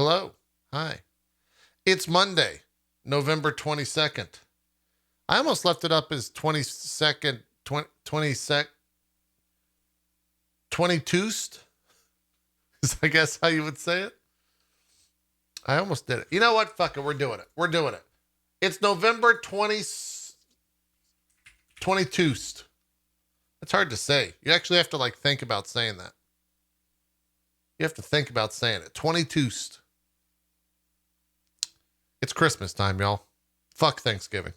Hello. Hi. It's Monday, November 22nd. I almost left it up as 22nd, 22st is I guess how you would say it. I almost did it. You know what? Fuck it. We're doing it. We're doing it. It's November 22nd. It's hard to say. You actually have to like think about saying that. You have to think about saying it. 22nd. It's Christmas time, y'all. Fuck Thanksgiving.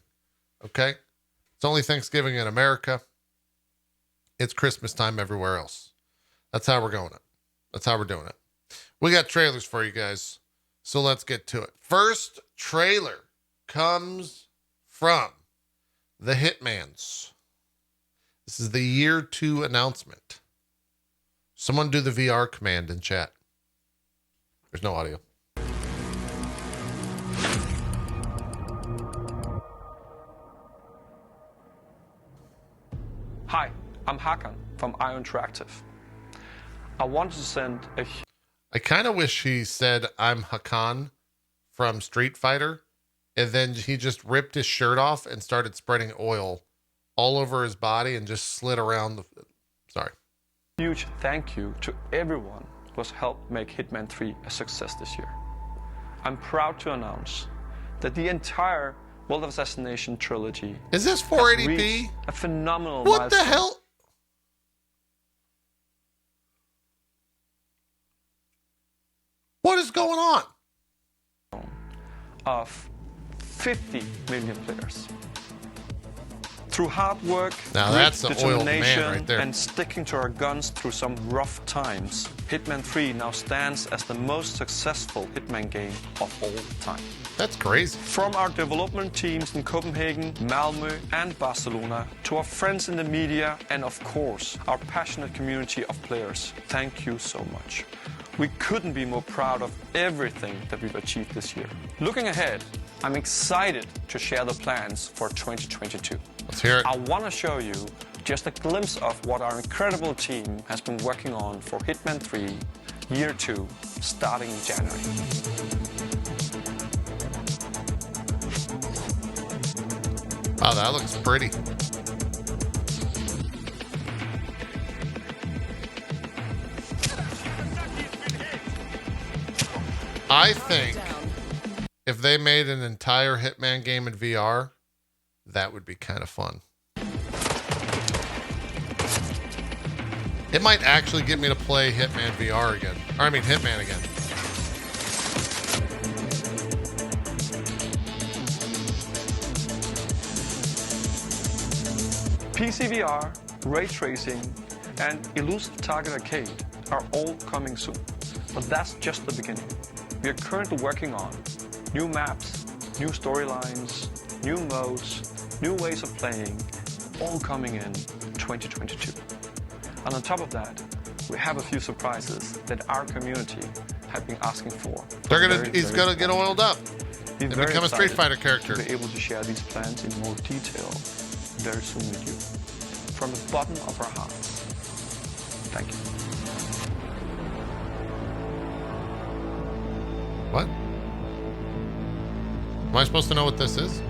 Okay? It's only Thanksgiving in America. It's Christmas time everywhere else. That's how we're going it. That's how we're doing it. We got trailers for you guys. So let's get to it. First trailer comes from the Hitmans. This is the year 2 announcement. Someone do the VR command in chat. There's no audio. Hi, I'm Hakan from IO Interactive. I wanted to send a... I kind of wish he said, I'm Hakan from Street Fighter, and then he just ripped his shirt off and started spreading oil all over his body and just slid around the... Sorry. Huge thank you to everyone who has helped make Hitman 3 a success this year. I'm proud to announce that the entire World of Assassination trilogy is this has 480p? reached a phenomenal What milestone. the hell? What is going on? Of 50 million players. Through hard work, Now that's the oiled man determination, right there. and sticking to our guns through some rough times, Hitman 3 now stands as the most successful Hitman game of all time. That's crazy. From our development teams in Copenhagen, Malmö, and Barcelona, to our friends in the media, and of course, our passionate community of players, thank you so much. We couldn't be more proud of everything that we've achieved this year. Looking ahead, I'm excited to share the plans for 2022. Let's hear it. I want to show you just a glimpse of what our incredible team has been working on for Hitman 3 Year 2, starting in January. Wow, that looks pretty. I think if they made an entire Hitman game in VR, that would be kind of fun. It might actually get me to play Hitman VR again. Or I mean Hitman again. PC VR, ray tracing, and elusive target arcade are all coming soon. But that's just the beginning. We are currently working on new maps, new storylines, new modes, new ways of playing, all coming in 2022. And on top of that, we have a few surprises that our community have been asking for. He's gonna get oiled up and become a Street Fighter character. To be able to share these plans in more detail very soon with you. From the bottom of our hearts, thank you. What? Am I supposed to know what this is?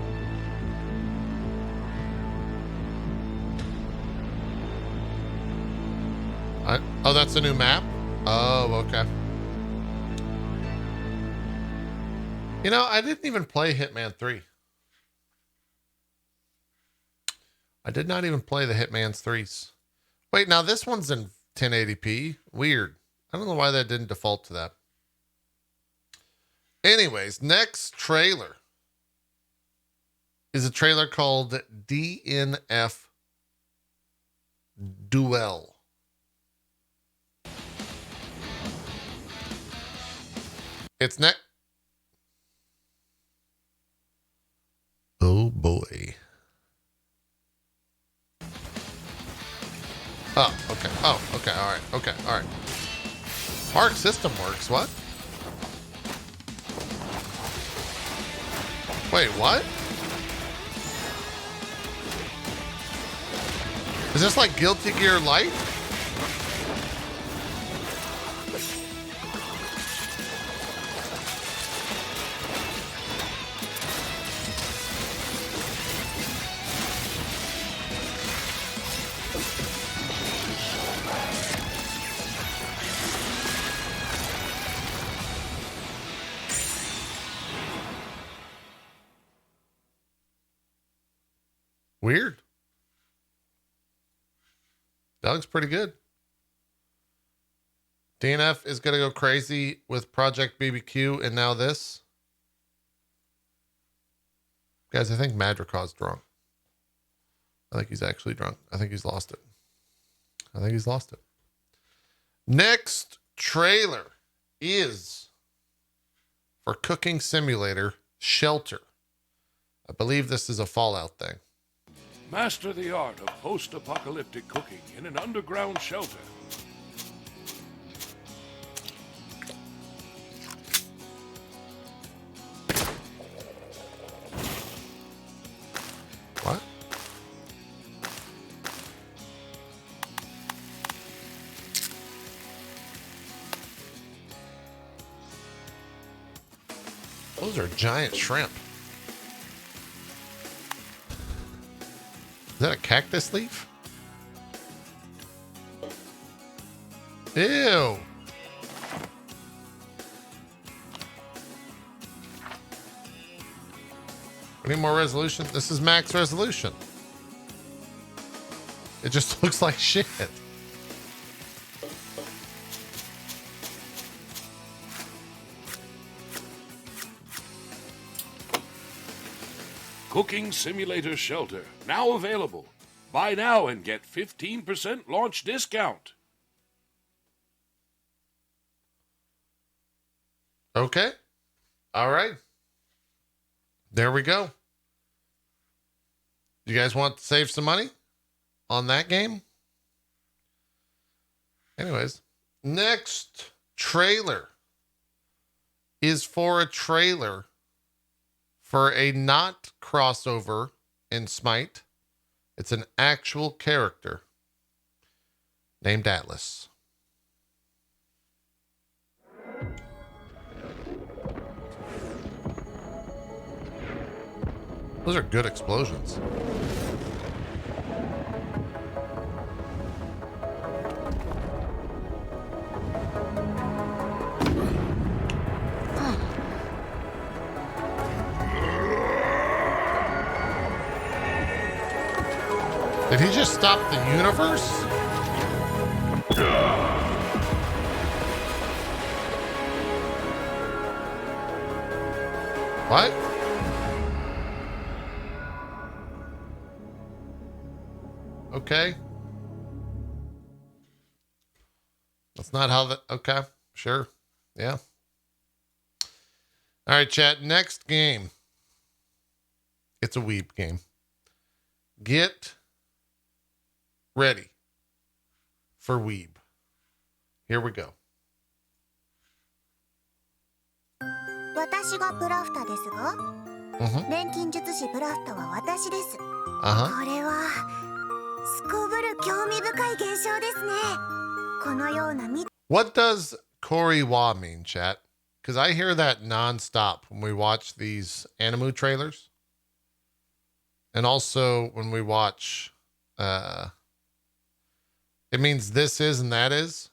Oh, that's a new map? Oh, okay. You know, I didn't even play Hitman 3. I did not even play the Hitman's 3s. Wait, now this one's in 1080p. Weird. I don't know why that didn't default to that. Anyways, next trailer is a trailer called DNF Duel. It's next. Oh boy. Oh, okay. Oh, okay. All right. Okay. All right. Arc system works. What? Wait, what? Is this like Guilty Gear Light? Weird. That looks pretty good. DNF is going to go crazy with Project BBQ and now this. Guys, I think Madricaw's drunk. I think he's actually drunk. I think he's lost it. Next trailer is for Cooking Simulator Shelter. I believe this is a Fallout thing. Master the art of post-apocalyptic cooking in an underground shelter. What? Those are giant shrimp. Is that a cactus leaf? Ew. We need more resolution. This is max resolution. It just looks like shit. Cooking Simulator Shelter, now available. Buy now and get 15% launch discount. Okay. All right. There we go. You guys want to save some money on that game? Anyways, next trailer is for a trailer for a not crossover in Smite. It's an actual character named Atlas. Those are good explosions. Did he just stop the universe? What? Okay. That's not how that. Okay. Sure. Yeah. All right, chat. Next game. It's a weeb game. Get ready for weeb. Here we go. 私がブラフタですが、錬金術師ブラフタは私です。これはすこぶる興味深い現象ですね。このような What does Koriwa mean, chat? Because I hear that nonstop when we watch these anime trailers. And also when we watch, it means this is and that is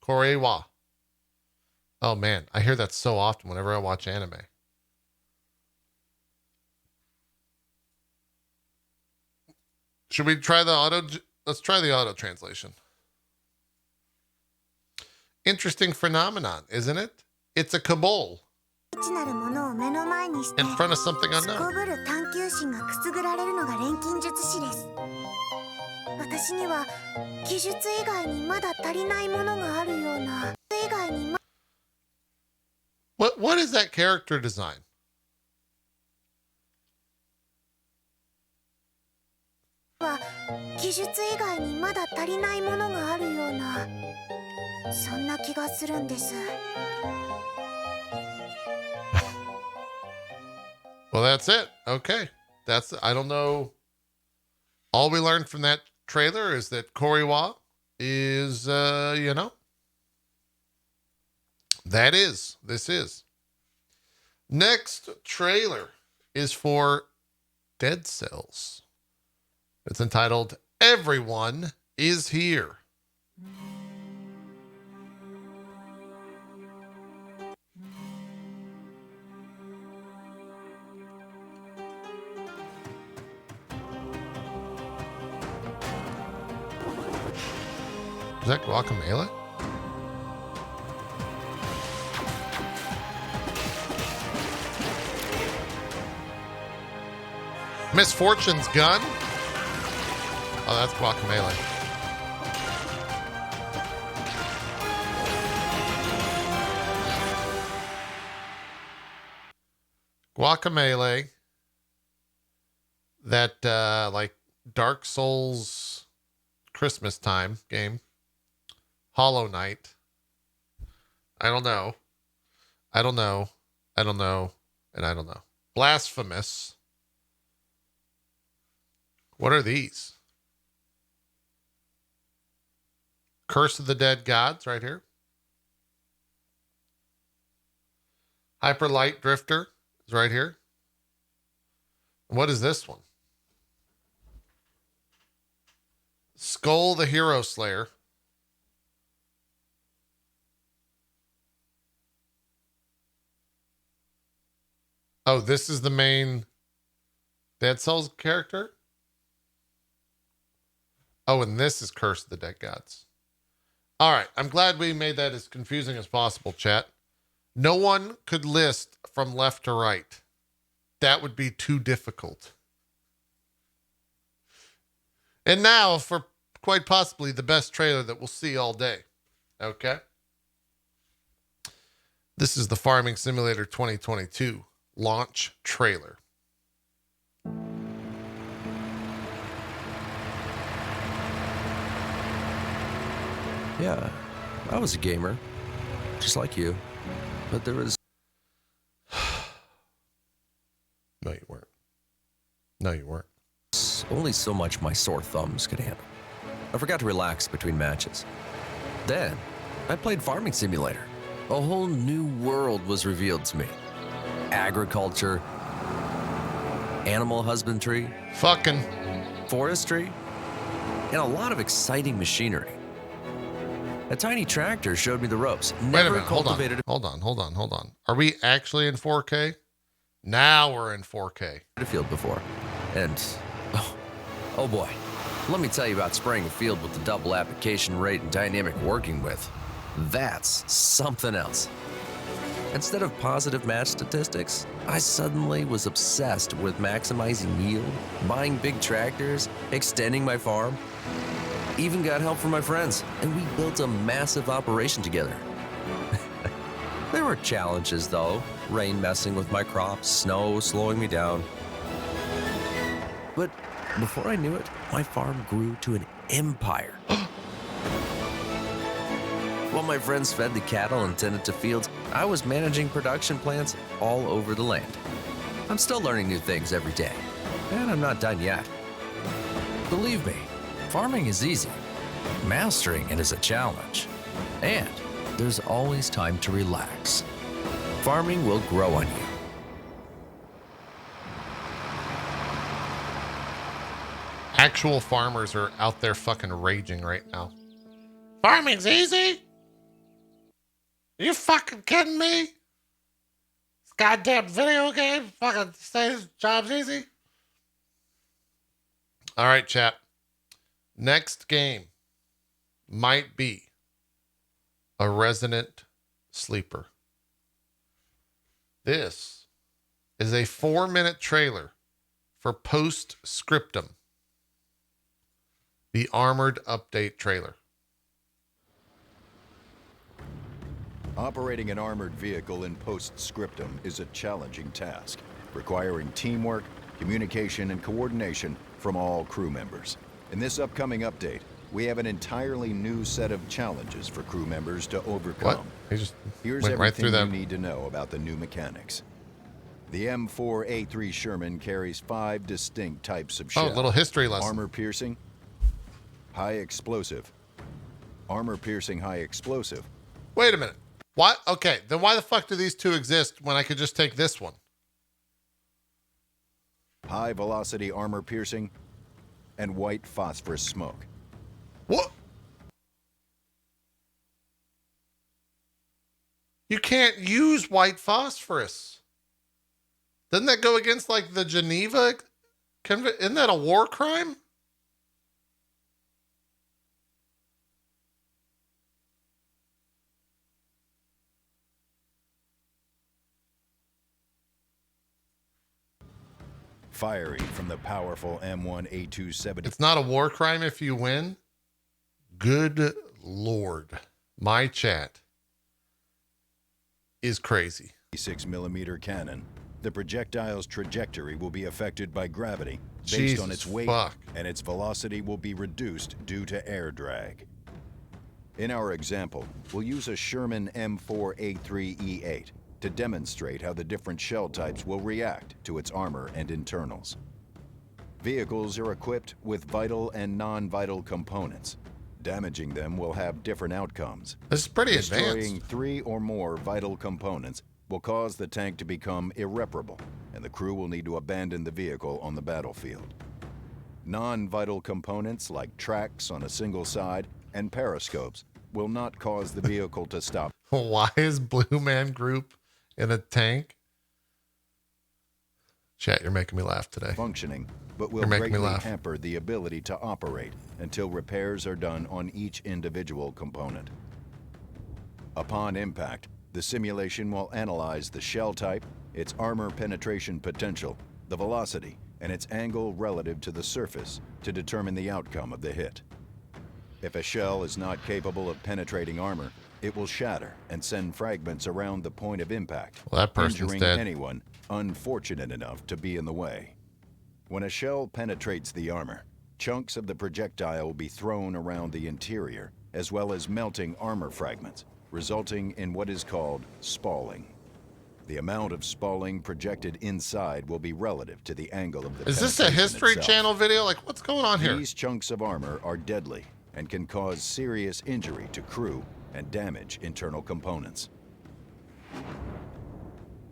Koriwa. Oh man, I hear that so often whenever I watch anime. Should we try the auto? Let's try the auto translation. Interesting phenomenon, isn't it? It's a cabal in front of something unknown. 私には技術以外にまだ足りないものがあるような。以外に What is that character design? Well, that's it. Okay. I don't know. All we learned from that trailer is that Koriwa is, this is. Next trailer is for Dead Cells. It's entitled Everyone is Here. Is that Guacamole? Misfortune's gun? Oh, that's Guacamole. Guacamole. That, like, Dark Souls Christmas time game. Hollow Knight. I don't know. I don't know. I don't know. And I don't know. Blasphemous. What are these? Curse of the Dead Gods right here. Hyper Light Drifter is right here. What is this one? Skull the Hero Slayer. Oh, this is the main Dead Souls character? Oh, and this is Curse of the Dead Gods. All right. I'm glad we made that as confusing as possible, chat. No one could list from left to right. That would be too difficult. And now for quite possibly the best trailer that we'll see all day. Okay. This is the Farming Simulator 2022 launch trailer. Yeah, I was a gamer, just like you, but there was... No, you weren't. No, you weren't. only so much my sore thumbs could handle. I forgot to relax between matches. Then, I played Farming Simulator. A whole new world was revealed to me. Agriculture, animal husbandry, fucking forestry, and a lot of exciting machinery. A tiny tractor showed me the ropes. Wait a minute, hold on. Are we actually in 4K? Now we're in 4K. A field before, and oh boy, let me tell you about spraying a field with the double application rate and dynamic working width. That's something else. Instead of positive match statistics, I suddenly was obsessed with maximizing yield, buying big tractors, extending my farm. Even got help from my friends, and we built a massive operation together. There were challenges though, rain messing with my crops, snow slowing me down. But before I knew it, my farm grew to an empire. While my friends fed the cattle and tended to fields, I was managing production plants all over the land. I'm still learning new things every day, and I'm not done yet. Believe me, farming is easy. Mastering it is a challenge. And there's always time to relax. Farming will grow on you. Actual farmers are out there fucking raging right now. Farming's easy? You fucking kidding me? This goddamn video game fucking says job's easy? All right, chat. Next game might be a Resident Sleeper. This is a 4-minute trailer for Postscriptum, the Armored Update trailer. Operating an armored vehicle in Postscriptum is a challenging task, requiring teamwork, communication, and coordination from all crew members. In this upcoming update, we have an entirely new set of challenges for crew members to overcome. What? He just Here's went right through everything that. you need to know about the new mechanics. The M4A3 Sherman carries 5 distinct types of shell. Oh, little history lesson. Armor piercing, high explosive, armor piercing high explosive. Wait a minute. What? Okay, then why the fuck do these two exist when I could just take this one? High velocity armor piercing, and white phosphorus smoke. What? You can't use white phosphorus. Doesn't that go against like the Geneva? Isn't that a war crime? firing from the powerful M1A270. It's not a war crime if you win. Good Lord. My chat is crazy. 6mm cannon. The projectile's trajectory will be affected by gravity based Jesus on its weight, and its velocity will be reduced due to air drag. In our example, we'll use a Sherman M4A3E8 to demonstrate how the different shell types will react to its armor and internals. Vehicles are equipped with vital and non-vital components. Damaging them will have different outcomes. This is pretty Destroying advanced. 3 or more vital components will cause the tank to become irreparable, and the crew will need to abandon the vehicle on the battlefield. Non-vital components like tracks on a single side and periscopes will not cause the vehicle to stop. Why is Blue Man Group in a tank? Chat, you're making me laugh today. Functioning, but will greatly hamper the ability to operate until repairs are done on each individual component. Upon impact, the simulation will analyze the shell type, its armor penetration potential, the velocity, and its angle relative to the surface to determine the outcome of the hit. If a shell is not capable of penetrating armor, it will shatter and send fragments around the point of impact, well, that person's injuring dead. anyone unfortunate enough to be in the way. When a shell penetrates the armor, chunks of the projectile will be thrown around the interior, as well as melting armor fragments, resulting in what is called spalling. The amount of spalling projected inside will be relative to the angle of the Is this a History itself. Channel video? Like, what's going on here? These chunks of armor are deadly and can cause serious injury to crew and damage internal components.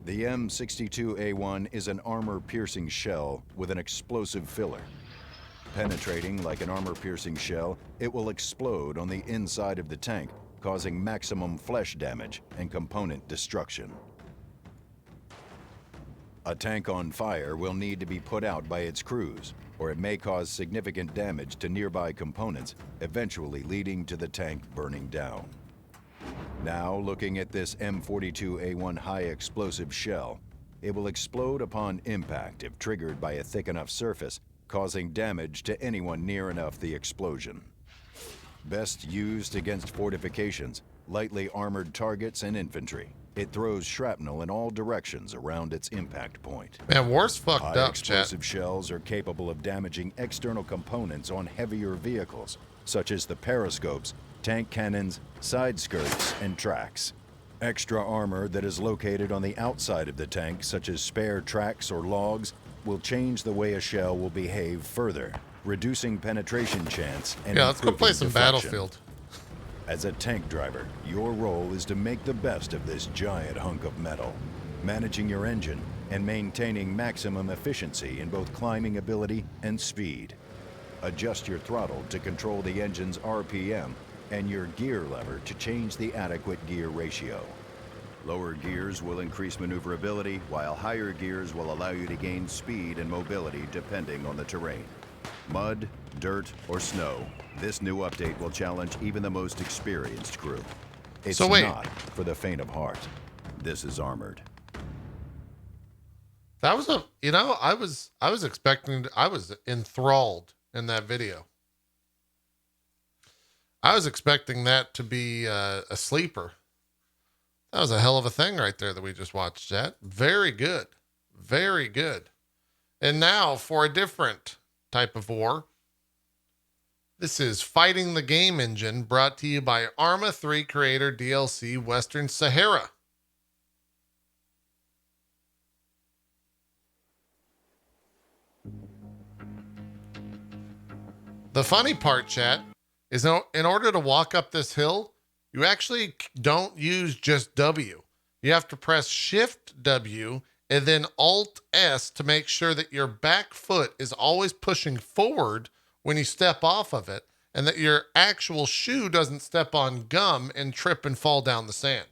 The M62A1 is an armor-piercing shell with an explosive filler. Penetrating like an armor-piercing shell, it will explode on the inside of the tank, causing maximum flesh damage and component destruction. A tank on fire will need to be put out by its crews, or it may cause significant damage to nearby components, eventually leading to the tank burning down. Now, looking at this M42A1 high explosive shell, it will explode upon impact if triggered by a thick enough surface, causing damage to anyone near enough the explosion. Best used against fortifications, lightly armored targets, and infantry. It throws shrapnel in all directions around its impact point. Man, war's fucked High up, explosive chat. shells are capable of damaging external components on heavier vehicles, such as the periscopes, tank cannons, side skirts, and tracks. Extra armor that is located on the outside of the tank, such as spare tracks or logs, will change the way a shell will behave further, reducing penetration chance and let's go play improving some deflection. Battlefield. As a tank driver, your role is to make the best of this giant hunk of metal, managing your engine and maintaining maximum efficiency in both climbing ability and speed. Adjust your throttle to control the engine's RPM and your gear lever to change the adequate gear ratio. Lower gears will increase maneuverability, while higher gears will allow you to gain speed and mobility depending on the terrain. Mud, dirt, or snow, this new update will challenge even the most experienced crew. It's not for the faint of heart. This is armored. That was I was expecting, I was enthralled in that video. I was expecting that to be a sleeper. That was a hell of a thing right there that we just watched, chat. Very good. Very good. And now for a different type of war. This is Fighting the Game Engine, brought to you by Arma 3 creator DLC Western Sahara. The funny part, chat, is in order to walk up this hill, you actually don't use just W. You have to press Shift W and then Alt S to make sure that your back foot is always pushing forward when you step off of it, and that your actual shoe doesn't step on gum and trip and fall down the sand.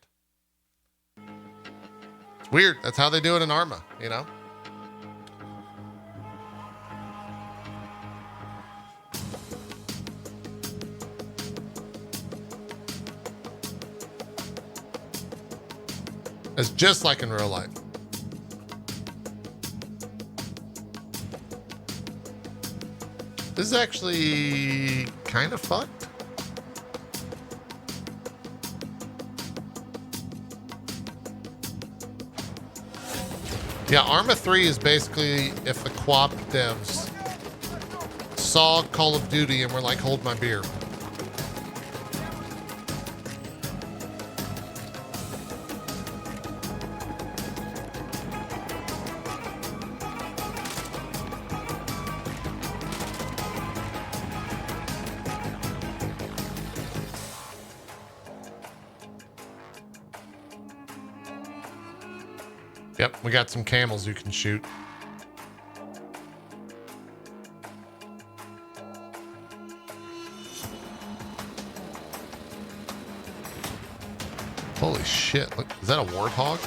It's weird. That's how they do it in Arma, you know? It's just like in real life. This is actually kind of fucked. Yeah, Arma 3 is basically if the co-op devs saw Call of Duty and were like, hold my beer. Yep, we got some camels you can shoot. Holy shit, look, is that a warthog?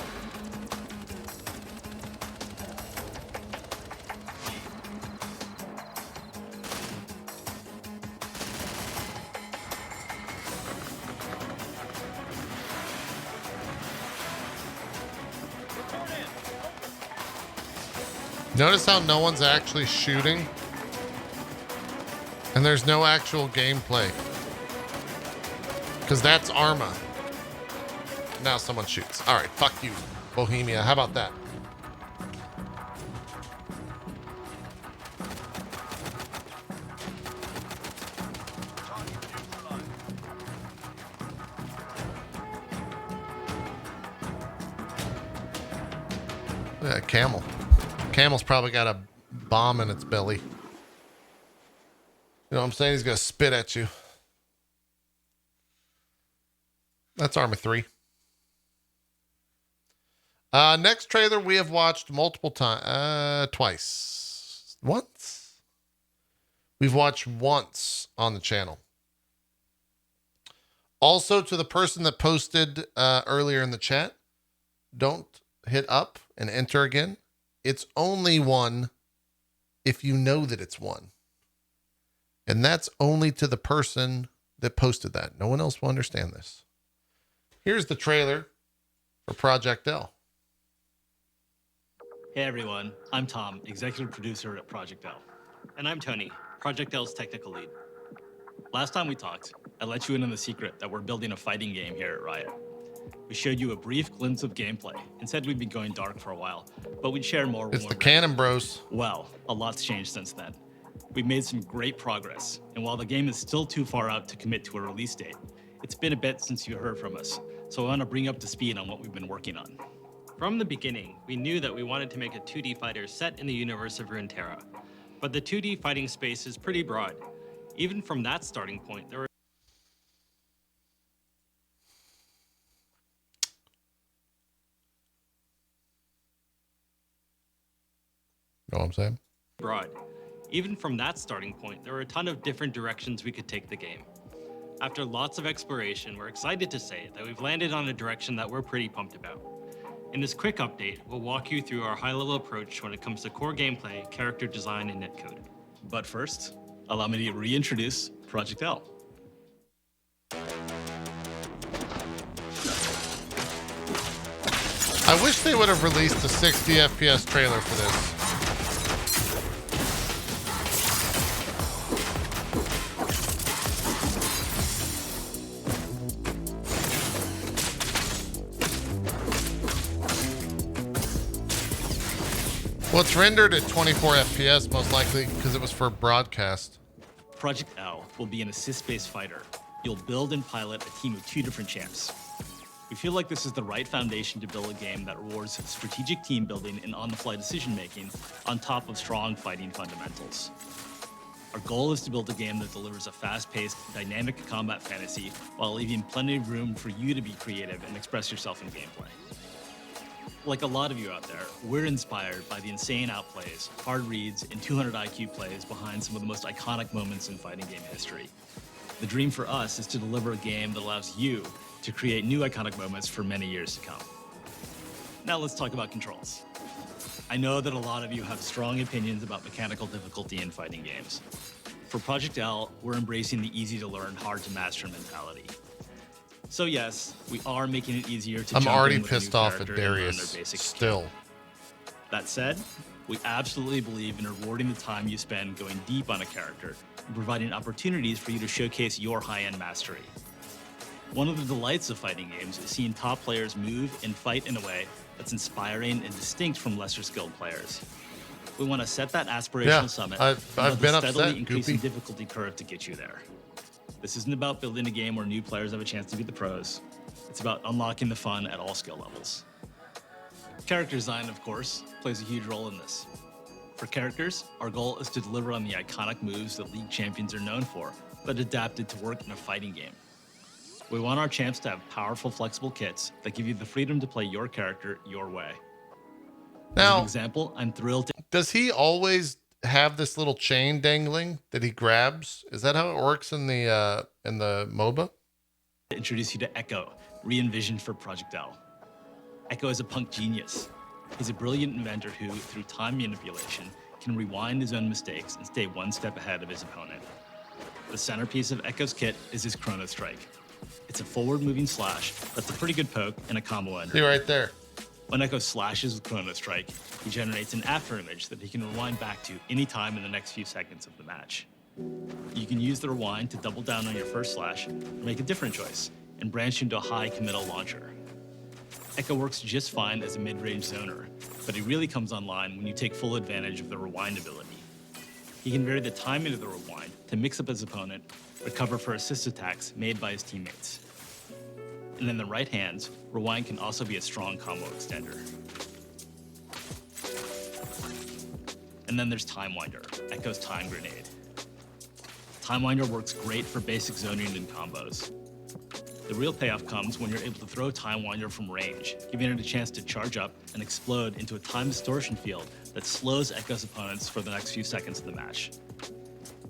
Notice how no one's actually shooting? And there's no actual gameplay. Because that's Arma. Now someone shoots. Alright, fuck you, Bohemia. How about that? Look at that camel. Camel's probably got a bomb in its belly. You know what I'm saying? He's gonna spit at you. That's Arma 3. Next trailer we have watched multiple times. Twice. Once? We've watched once on the channel. Also, to the person that posted earlier in the chat, don't hit up and enter again. It's only one if you know that it's one. And that's only to the person that posted that. No one else will understand this. Here's the trailer for Project L. Hey everyone, I'm Tom, executive producer at Project L. And I'm Tony, Project L's technical lead. Last time we talked, I let you in on the secret that we're building a fighting game here at Riot. We showed you a brief glimpse of gameplay and said we'd be going dark for a while, but we'd share more. It's the Cannon Bros. Well, a lot's changed since then. We've made some great progress, and while the game is still too far out to commit to a release date, it's been a bit since you heard from us, so I want to bring up to speed on what we've been working on. From the beginning, we knew that we wanted to make a 2D fighter set in the universe of Runeterra, but the 2D fighting space is pretty broad. Even from that starting point, there were Know what I'm saying? broad. Even from that starting point, there were a ton of different directions we could take the game. After lots of exploration, we're excited to say that we've landed on a direction that we're pretty pumped about. In this quick update, we'll walk you through our high-level approach when it comes to core gameplay, character design, and netcode. But first, allow me to reintroduce Project L. I wish they would have released a 60 FPS trailer for this. Well, it's rendered at 24 FPS most likely because it was for broadcast. Project L will be an assist-based fighter. You'll build and pilot a team of 2 different champs. We feel like this is the right foundation to build a game that rewards strategic team building and on-the-fly decision-making on top of strong fighting fundamentals. Our goal is to build a game that delivers a fast-paced, dynamic combat fantasy while leaving plenty of room for you to be creative and express yourself in gameplay. Like a lot of you out there, we're inspired by the insane outplays, hard reads, and 200 IQ plays behind some of the most iconic moments in fighting game history. The dream for us is to deliver a game that allows you to create new iconic moments for many years to come. Now let's talk about controls. I know that a lot of you have strong opinions about mechanical difficulty in fighting games. For Project L, we're embracing the easy-to-learn, hard-to-master mentality. So yes, we are making it easier to I'm jump already in with a pissed new off at character and learn Darius their basic still. skill. That said, We absolutely believe in rewarding the time you spend going deep on a character and providing opportunities for you to showcase your high-end mastery. One of the delights of fighting games is seeing top players move and fight in a way that's inspiring and distinct from lesser skilled players. We want to set that aspirational summit I've been upset, steadily increasing Goopy. difficulty curve to get you there. This isn't about building a game where new players have a chance to be the pros. It's about unlocking the fun at all skill levels. Character design, of course, plays a huge role in this. For characters, our goal is to deliver on the iconic moves that League champions are known for, but adapted to work in a fighting game. We want our champs to have powerful, flexible kits that give you the freedom to play your character your way. Now, as an example, I'm thrilled to... Does he always have this little chain dangling that he grabs? Is that how it works in the MOBA? introduce you to Echo, re-envisioned for Project L. Echo is a punk genius. He's a brilliant inventor who, through time manipulation, can rewind his own mistakes and stay one step ahead of his opponent. The centerpiece of Echo's kit is his Chrono Strike. It's a forward-moving slash that's a pretty good poke and a combo ender. See right there. When Echo slashes with Chrono Strike, he generates an after image that he can rewind back to any time in the next few seconds of the match. You can use the rewind to double down on your first slash or make a different choice and branch into a high committal launcher. Echo works just fine as a mid-range zoner, but he really comes online when you take full advantage of the rewind ability. He can vary the timing of the rewind to mix up his opponent, or cover for assist attacks made by his teammates. And in the right hands, rewind can also be a strong combo extender. And then there's Time Winder, Echo's time grenade. Time Winder works great for basic zoning and combos. The real payoff comes when you're able to throw Time Winder from range, giving it a chance to charge up and explode into a time distortion field that slows Echo's opponents for the next few seconds of the match.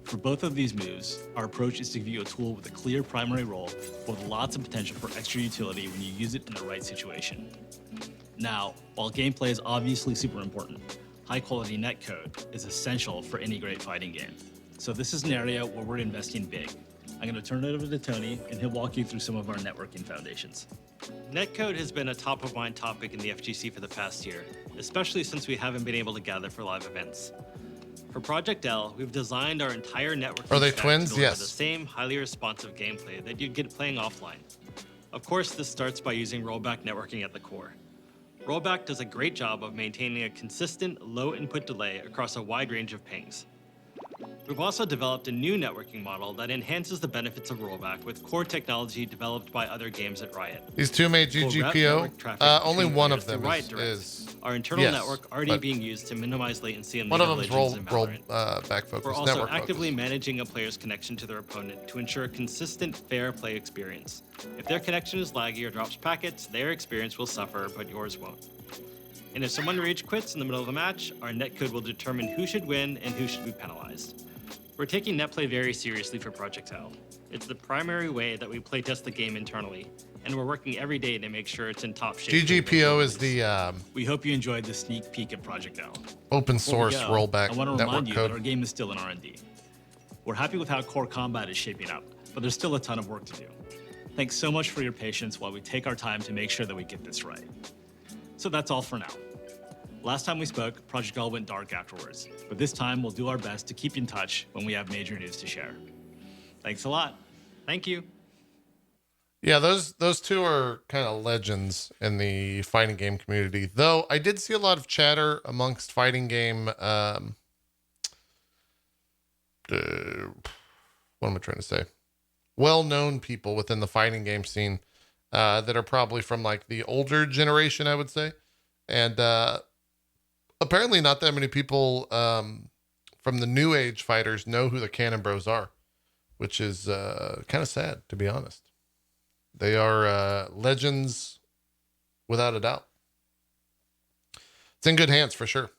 For both of these moves, our approach is to give you a tool with a clear primary role, but with lots of potential for extra utility when you use it in the right situation. Now, while gameplay is obviously super important, high-quality netcode is essential for any great fighting game. So this is an area where we're investing big. I'm going to turn it over to Tony, and he'll walk you through some of our networking foundations. Netcode has been a top-of-mind topic in the FGC for the past year, especially since we haven't been able to gather for live events. For Project L, we've designed our entire network. Are they twins? Yes. The same highly responsive gameplay that you'd get playing offline. Of course, this starts by using rollback networking at the core. Rollback does a great job of maintaining a consistent, low input delay across a wide range of pings. We've also developed a new networking model that enhances the benefits of rollback with core technology developed by other games at Riot. These two made GGPO. Only one of them is our internal network already being used to minimize latency in one of League them's of Legends roll and back focus. We're also network actively focus. managing a player's connection to their opponent to ensure a consistent, fair play experience. If their connection is laggy or drops packets, their experience will suffer, but yours won't. And if someone rage quits in the middle of a match, our netcode will determine who should win and who should be penalized. We're taking netplay very seriously for Project L. It's the primary way that we playtest the game internally, and we're working every day to make sure it's in top shape. GGPO is the we hope you enjoyed the sneak peek at Project L. Open source rollback I want to remind you code. that our game is still in R&D. We're happy with how core combat is shaping up, but there's still a ton of work to do. Thanks so much for your patience while we take our time to make sure that we get this right. So that's all for now. Last time we spoke, Project L went dark afterwards, but this time we'll do our best to keep in touch when we have major news to share. Thanks a lot. Thank you. Yeah, those two are kind of legends in the fighting game community. Though I did see a lot of chatter amongst fighting game. What am I trying to say? Well-known people within the fighting game scene that are probably from like the older generation, I would say, and apparently not that many people from the new age fighters know who the Cannon Bros are, which is kind of sad, to be honest. They are legends without a doubt. It's in good hands for sure.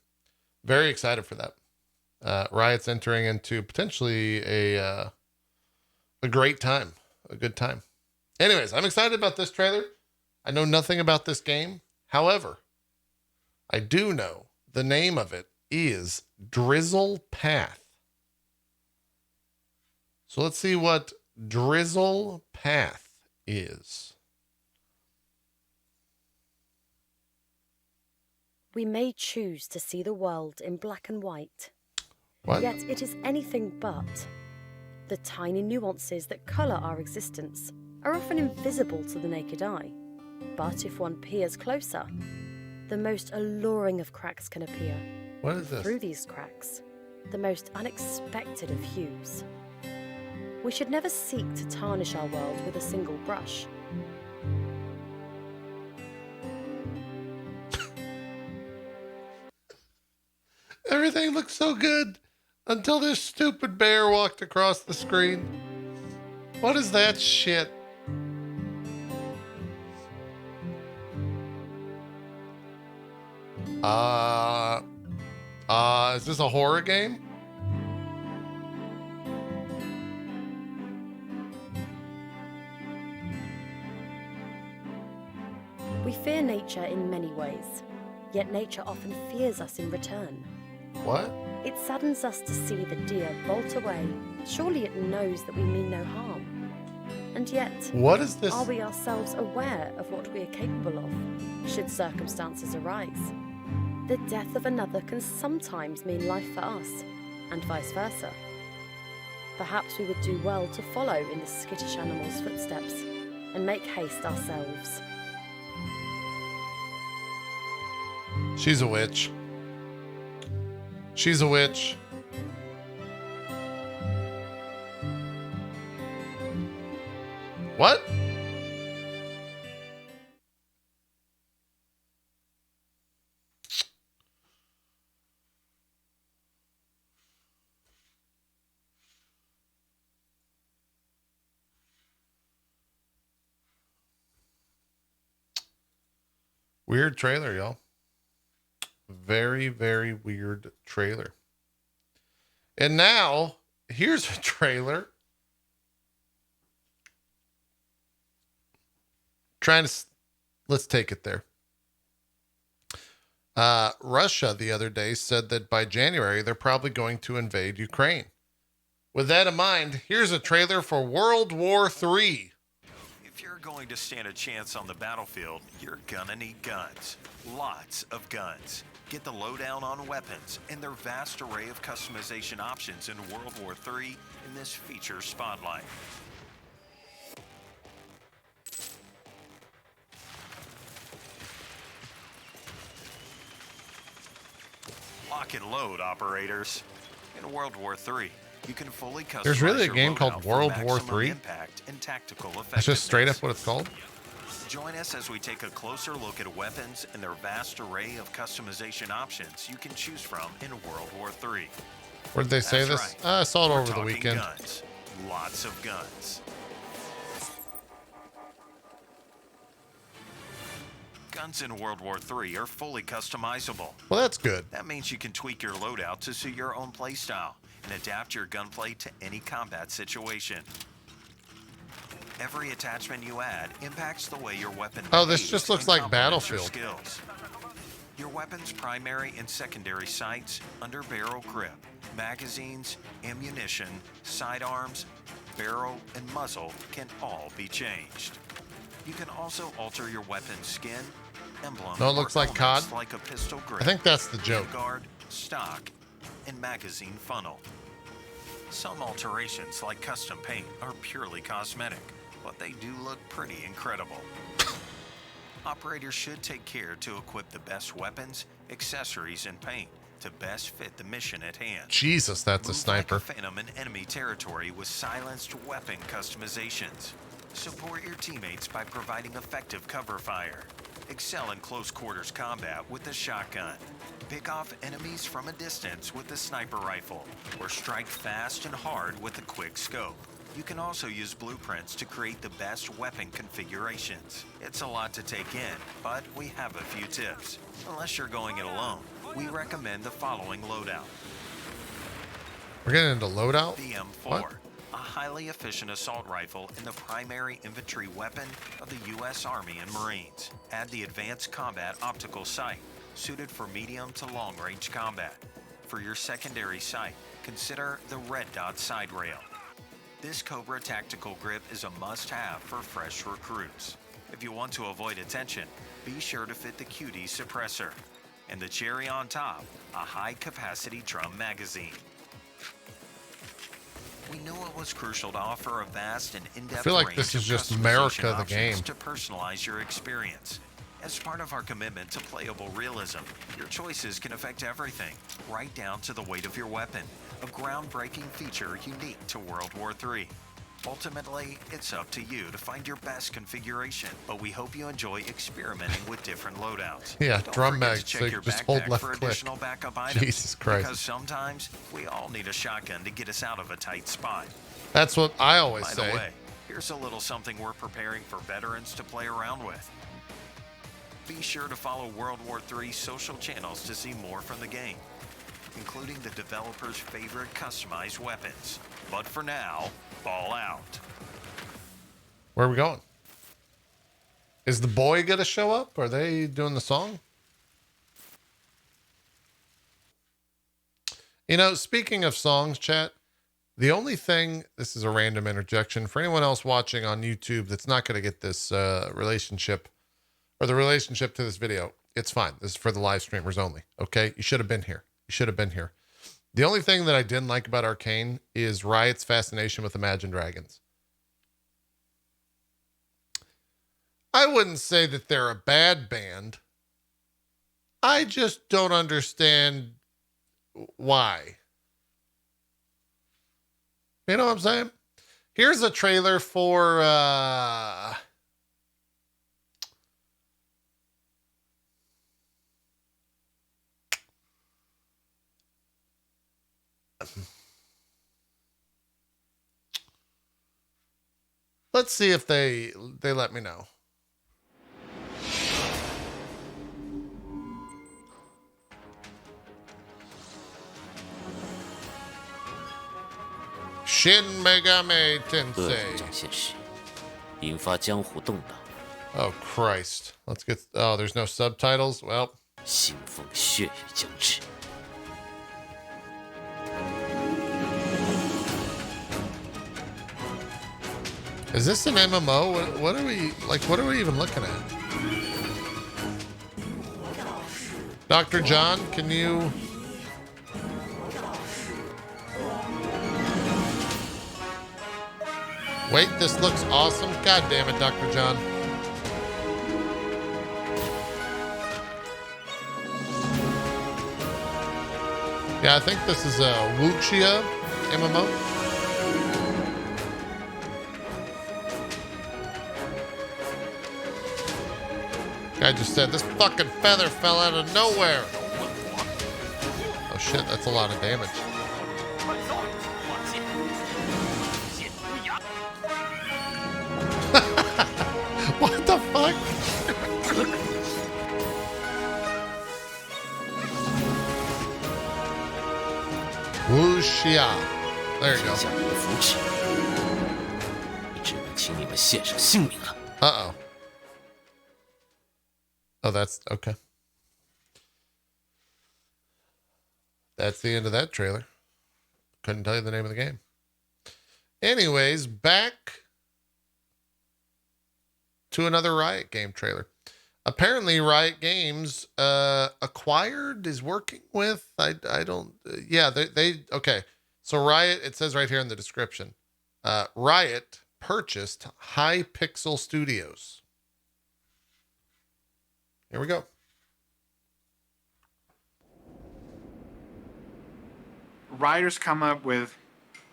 Very excited for that. Riot's entering into potentially a great time, a good time. Anyways, I'm excited about this trailer. I know nothing about this game. However, I do know the name of it is Drizzle Path. So let's see what Drizzle Path is. We may choose to see the world in black and white. What? Yet it is anything but. The tiny nuances that colour our existence are often invisible to the naked eye. But if one peers closer, the most alluring of cracks can appear. What is this? Through these cracks, the most unexpected of hues. We should never seek to tarnish our world with a single brush. Everything looked so good until this stupid bear walked across the screen. What is that shit? Is this a horror game? We fear nature in many ways, yet nature often fears us in return. What? It saddens us to see the deer bolt away. Surely it knows that we mean no harm. And yet, what is this? Are we ourselves aware of what we are capable of, should circumstances arise? The death of another can sometimes mean life for us, and vice versa. Perhaps we would do well to follow in the skittish animal's footsteps, and make haste ourselves. She's a witch. She's a witch. What? Weird trailer, y'all. Very, very weird trailer. And now, here's a trailer. Let's take it there. Russia the other day said that by January, they're probably going to invade Ukraine. With that in mind, here's a trailer for World War III. If you're going to stand a chance on the battlefield, you're gonna need guns. Lots of guns. Get the lowdown on weapons and their vast array of customization options in World War III in this feature spotlight. Lock and load, operators. In World War III, you can fully customize. There's really a your game loadout called for World War maximum III. impact and tactical That's just straight up what it's called. Join us as we take a closer look at weapons and their vast array of customization options you can choose from in World War III. Where did they say this? Right. I saw it We're over the talking weekend. Guns. Lots of guns. Guns in World War III are fully customizable. Well, that's good. That means you can tweak your loadout to suit your own playstyle and adapt your gunplay to any combat situation. Every attachment you add impacts the way your weapon Oh, this behaves just looks and like complements your Battlefield. skills. Your weapon's primary and secondary sights, under barrel grip, magazines, ammunition, sidearms, barrel, and muzzle can all be changed. You can also alter your weapon's skin, emblem, No, it looks or like COD. elements like a pistol grip, I think that's the joke. guard, stock, and magazine funnel. Some alterations, like custom paint, are purely cosmetic, but they do look pretty incredible. Operators should take care to equip the best weapons, accessories, and paint to best fit the mission at hand. Jesus, that's a Move sniper. like a phantom in enemy territory with silenced weapon customizations. Support your teammates by providing effective cover fire. Excel in close quarters combat with the shotgun. Pick off enemies from a distance with the sniper rifle, or strike fast and hard with the quick scope. You can also use blueprints to create the best weapon configurations. It's a lot to take in, but we have a few tips. Unless you're going it alone, we recommend the following loadout. We're getting into loadout? The M4, What? a highly efficient assault rifle and the primary infantry weapon of the U.S. Army and Marines. Add the advanced combat optical sight, suited for medium to long-range combat. For your secondary sight, consider the red dot side rail. This Cobra tactical grip is a must-have for fresh recruits. If you want to avoid attention, be sure to fit the QD suppressor. And the cherry on top, a high-capacity drum magazine. We know it was crucial to offer a vast and in-depth I feel like range this is of just customization America, the options game. to personalize your experience. As part of our commitment to playable realism, your choices can affect everything, right down to the weight of your weapon, a groundbreaking feature unique to World War III. Ultimately, it's up to you to find your best configuration, but we hope you enjoy experimenting with different loadouts. Yeah, Don't drum forget mag, to check so your just hold backpack left for click. additional backup items. Jesus Christ. Because sometimes we all need a shotgun to get us out of a tight spot. That's what I always By say. the way, here's a little something we're preparing for veterans to play around with. Be sure to follow World War III's social channels to see more from the game, including the developer's favorite customized weapons. But for now, ball out. Where are we going? Is the boy gonna show up? Are they doing the song? You know, speaking of songs, chat, the only thing, this is a random interjection for anyone else watching on YouTube that's not going to get this relationship or the relationship to this video. It's fine. This is for the live streamers only. Okay. You should have been here. You should have been here. The only thing that I didn't like about Arcane is Riot's fascination with Imagine Dragons. I wouldn't say that they're a bad band. I just don't understand why. You know what I'm saying? Here's a trailer for let's see if they let me know. Shin Megami Tensei. Oh Christ. Let's get there's no subtitles. Well. Is this an MMO? What are we what are we even looking at? Dr. John, can you wait, this looks awesome. God damn it, Dr. John. Yeah, I think this is a Wuxia MMO. Guy just said, this fucking feather fell out of nowhere. Oh shit, that's a lot of damage. What the fuck? Wuxia. There you go. Uh-oh. Oh, that's okay. That's the end of that trailer. Couldn't tell you the name of the game. Anyways, back to another Riot game trailer. Apparently Riot Games acquired is working with I don't yeah, they okay. So Riot, it says right here in the description. Riot purchased Hypixel Studios. Here we go. Writers come up with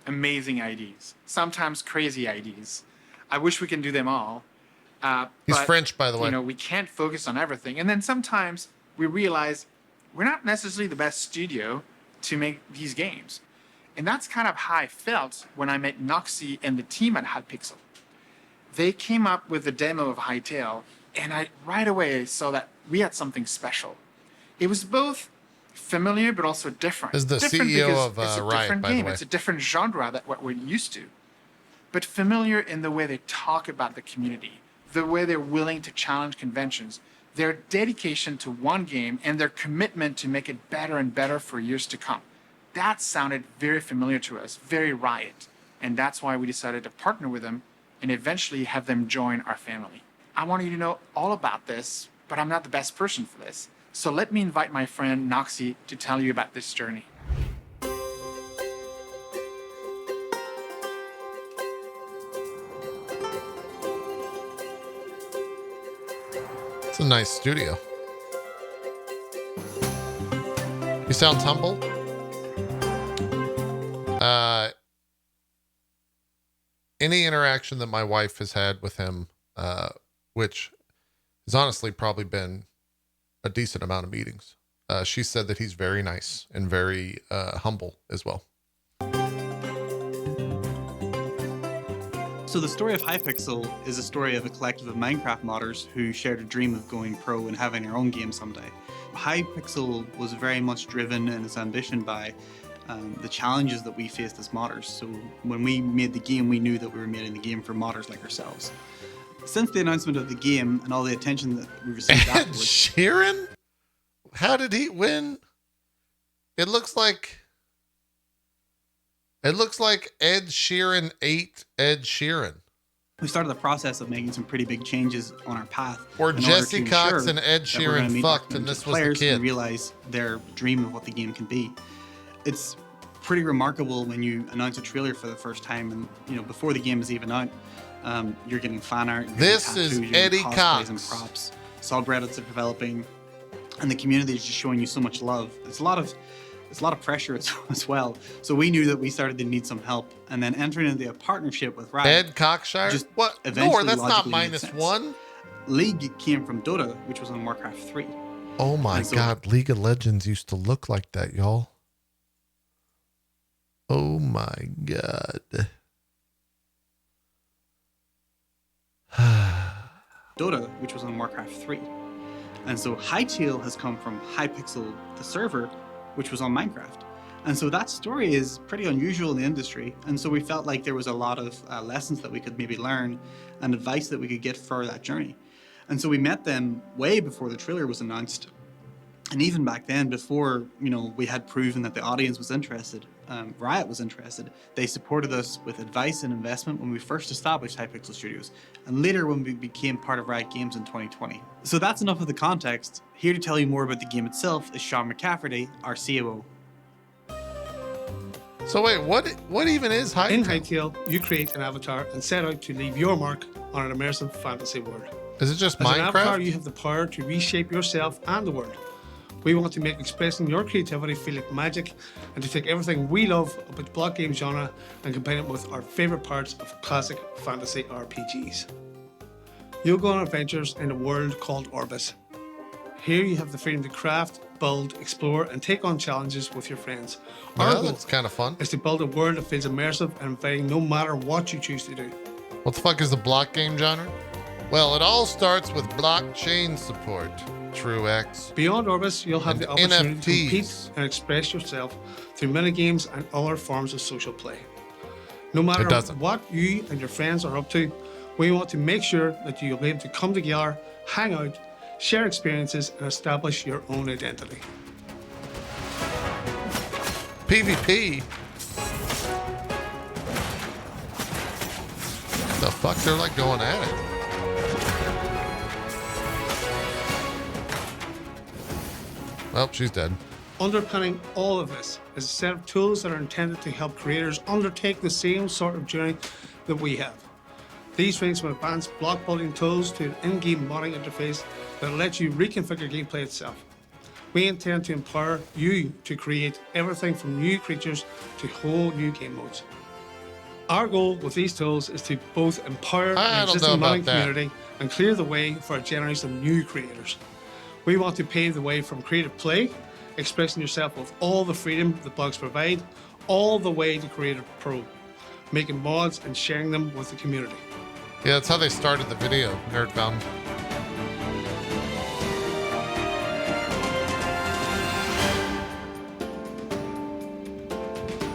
amazing ideas, sometimes crazy ideas. I wish we can do them all. He's but, French, by the way. You know, we can't focus on everything. And then sometimes we realize we're not necessarily the best studio to make these games. And that's kind of how I felt when I met Noxie and the team at Hypixel. They came up with a demo of Hytale, and I right away saw that we had something special. It was both familiar but also different. This is the different CEO because of it's a Riot, different by the game. way. It's a different genre than what we're used to. But familiar in the way they talk about the community, the way they're willing to challenge conventions, their dedication to one game, and their commitment to make it better and better for years to come. That sounded very familiar to us, very Riot. And that's why we decided to partner with them and eventually have them join our family. I want you to know all about this, but I'm not the best person for this. So let me invite my friend Noxie to tell you about this journey. It's a nice studio. You sound humble. Any interaction that my wife has had with him, which has honestly probably been a decent amount of meetings, she said that he's very nice and very humble as well. So the story of Hypixel is a story of a collective of Minecraft modders who shared a dream of going pro and having their own game someday. Hypixel was very much driven in its ambition by the challenges that we faced as modders. So when we made the game, we knew that we were making the game for modders like ourselves. Since the announcement of the game and all the attention that we received Ed afterwards... Sheeran? How did he win? It looks like Ed Sheeran ate Ed Sheeran. We started the process of making some pretty big changes on our path. Or Jesse Cox and Ed Sheeran fucked and this was the kid. And realize their dream of what the game can be. It's pretty remarkable when you announce a trailer for the first time and, you know, before the game is even out, you're getting fan art. This is Eddie Cox. And props. Subreddits are developing and the community is just showing you so much love. It's a lot of pressure as well. So we knew that we started to need some help, and then entering into a partnership with Riot. Ed Cockshire? Just what? No, that's not -1. League came from Dota, which was on Warcraft 3. Oh my God, League of Legends used to look like that, y'all. Oh my God. Dota, which was on Warcraft 3. And so Hytale has come from Hypixel, the server, which was on Minecraft. And so that story is pretty unusual in the industry. And so we felt like there was a lot of lessons that we could maybe learn and advice that we could get for that journey. And so we met them way before the trailer was announced. And even back then, before, you know, we had proven that the audience was interested, Riot was interested, they supported us with advice and investment when we first established Hypixel Studios, and later when we became part of Riot Games in 2020. So that's enough of the context. Here to tell you more about the game itself is Sean McCafferty, our COO. So wait, what even is Hytale? In Hytale, you create an avatar and set out to leave your mark on an immersive fantasy world. Is it just As Minecraft? As an avatar, you have the power to reshape yourself and the world. We want to make expressing your creativity feel like magic and to take everything we love about the block game genre and combine it with our favorite parts of classic fantasy RPGs. You'll go on adventures in a world called Orbis. Here you have the freedom to craft, build, explore, and take on challenges with your friends. Our goal that's kind of fun. Is to build a world that feels immersive and inviting no matter what you choose to do. What the fuck is the block game genre? Well, it all starts with blockchain support. Truex. Beyond Orbis, you'll have the opportunity NFTs. to compete and express yourself through minigames and other forms of social play. No matter what you and your friends are up to, we want to make sure that you'll be able to come together, hang out, share experiences, and establish your own identity. PvP? The fuck, they're like going at it. Well, she's dead. Underpinning all of this is a set of tools that are intended to help creators undertake the same sort of journey that we have. These range from advanced block building tools to an in-game modding interface that lets you reconfigure gameplay itself. We intend to empower you to create everything from new creatures to whole new game modes. Our goal with these tools is to both empower the existing modding community and clear the way for a generation of new creators. We want to pave the way from creative play, expressing yourself with all the freedom the blogs provide, all the way to Creative Pro, making mods and sharing them with the community. Yeah, that's how they started the video, Nerdbound.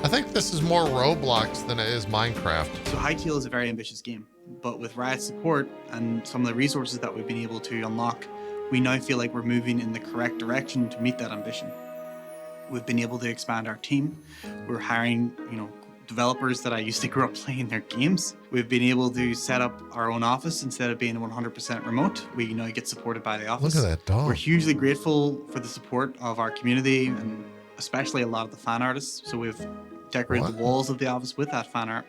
I think this is more Roblox than it is Minecraft. So Hytale is a very ambitious game, but with Riot's support and some of the resources that we've been able to unlock, we now feel like we're moving in the correct direction to meet that ambition. We've been able to expand our team. We're hiring, developers that I used to grow up playing their games. We've been able to set up our own office instead of being 100% remote. We get supported by the office. Look at that dog. We're hugely grateful for the support of our community and especially a lot of the fan artists. So we've decorated the walls of the office with that fan art.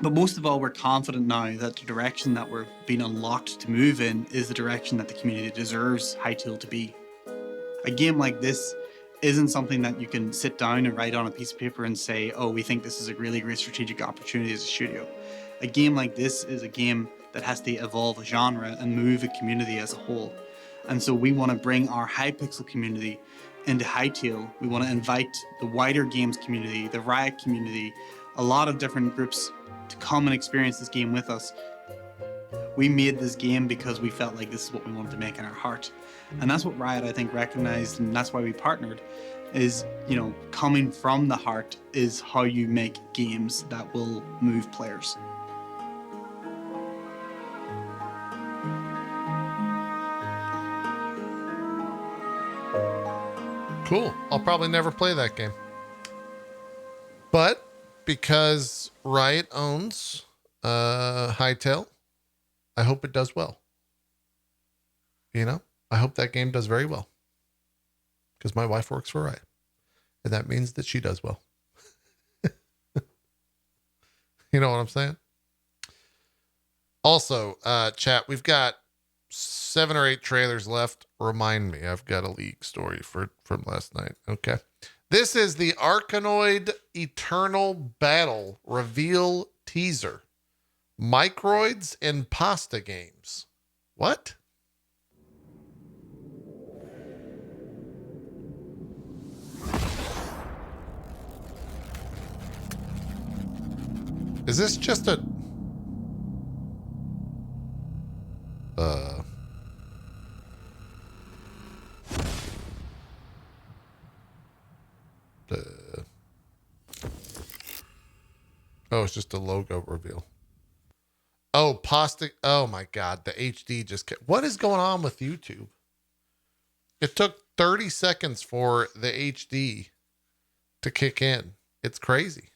But most of all, we're confident now that the direction that we're being unlocked to move in is the direction that the community deserves Hytale to be. A game like this isn't something that you can sit down and write on a piece of paper and say, oh, we think this is a really great strategic opportunity as a studio. A game like this is a game that has to evolve a genre and move a community as a whole. And so we want to bring our Hypixel community into Hytale. We want to invite the wider games community, the Riot community, a lot of different groups to come and experience this game with us. We made this game because we felt like this is what we wanted to make in our heart. And that's what Riot, I think, recognized, and that's why we partnered, is, coming from the heart is how you make games that will move players. Cool. I'll probably never play that game. But because Riot owns Hytale, I hope it does well. I hope that game does very well. Because my wife works for Riot. And that means that she does well. You know what I'm saying? Also, chat, we've got 7 or 8 trailers left. Remind me, I've got a league story from last night. Okay. This is the Arkanoid Eternal Battle reveal teaser. Microids and pasta games. What? Is this just a... Oh, it's just a logo reveal. Oh, pasta. Oh my God. The HD just kept... What is going on with YouTube? It took 30 seconds for the HD to kick in. It's crazy.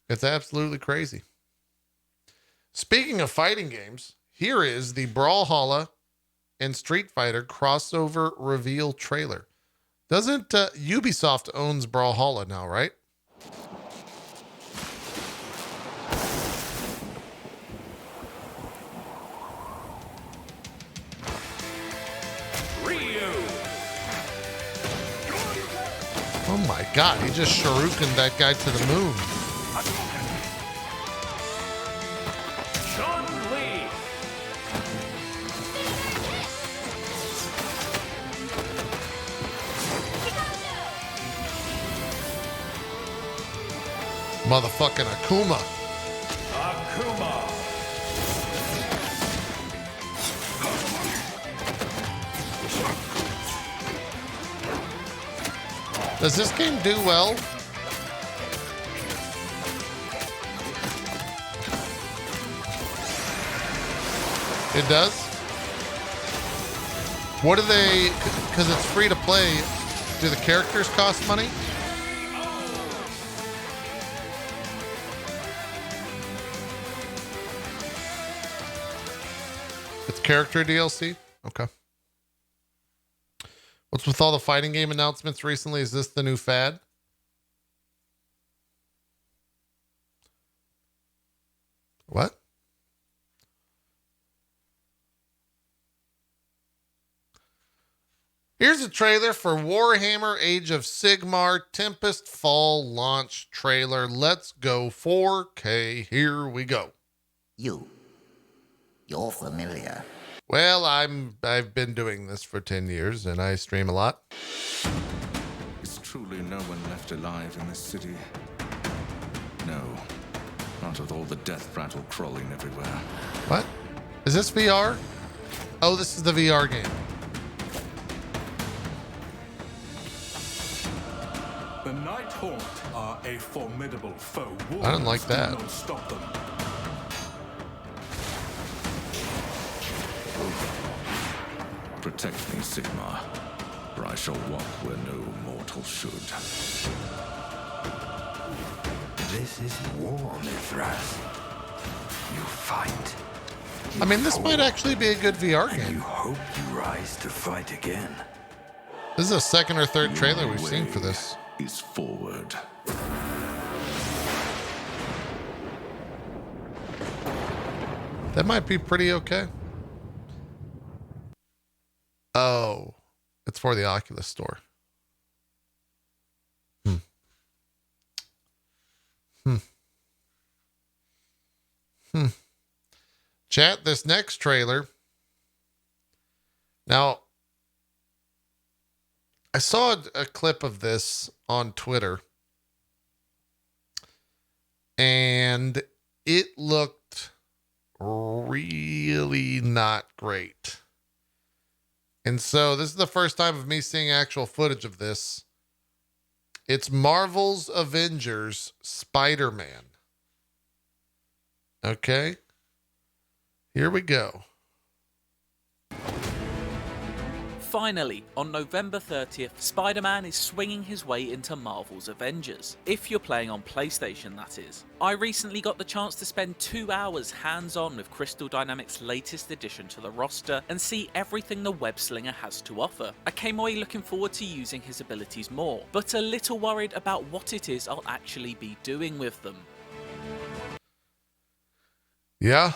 It's absolutely crazy. Speaking of fighting games, here is the Brawlhalla and Street Fighter crossover reveal trailer. Doesn't Ubisoft owns Brawlhalla now, right? Oh my God, he just shurikened that guy to the moon. Chun-Li. Motherfucking Akuma. Akuma. Does this game do well? It does? What do they, because it's free to play, do the characters cost money? It's character DLC? Okay. What's with all the fighting game announcements recently? Is this the new fad? What? Here's a trailer for Warhammer Age of Sigmar Tempest Fall launch trailer. Let's go 4K. Here we go. You're familiar. Well, I've been doing this for 10 years and I stream a lot. Is truly no one left alive in this city? No. Not with all the death rattle crawling everywhere. What? Is this VR? Oh, this is the VR game. The Night Haunt are a formidable foe. I don't like that. Don't stop them. Protect me, Sigmar, for I shall walk where no mortal should. This is war, Mithras. You fight. I mean, this might actually be a good VR game. You hope you rise to fight again. This is a second or third trailer we've seen for this. Is forward. That might be pretty okay. Oh, it's for the Oculus store. Chat, this next trailer. Now, I saw a clip of this on Twitter, and it looked really not great. And so this is the first time of me seeing actual footage of this. It's Marvel's Avengers Spider-Man. Okay. Here we go. Finally, on November 30th, Spider-Man is swinging his way into Marvel's Avengers. If you're playing on PlayStation, that is. I recently got the chance to spend 2 hours hands-on with Crystal Dynamics' latest addition to the roster and see everything the web-slinger has to offer. I came away looking forward to using his abilities more, but a little worried about what it is I'll actually be doing with them. Yeah.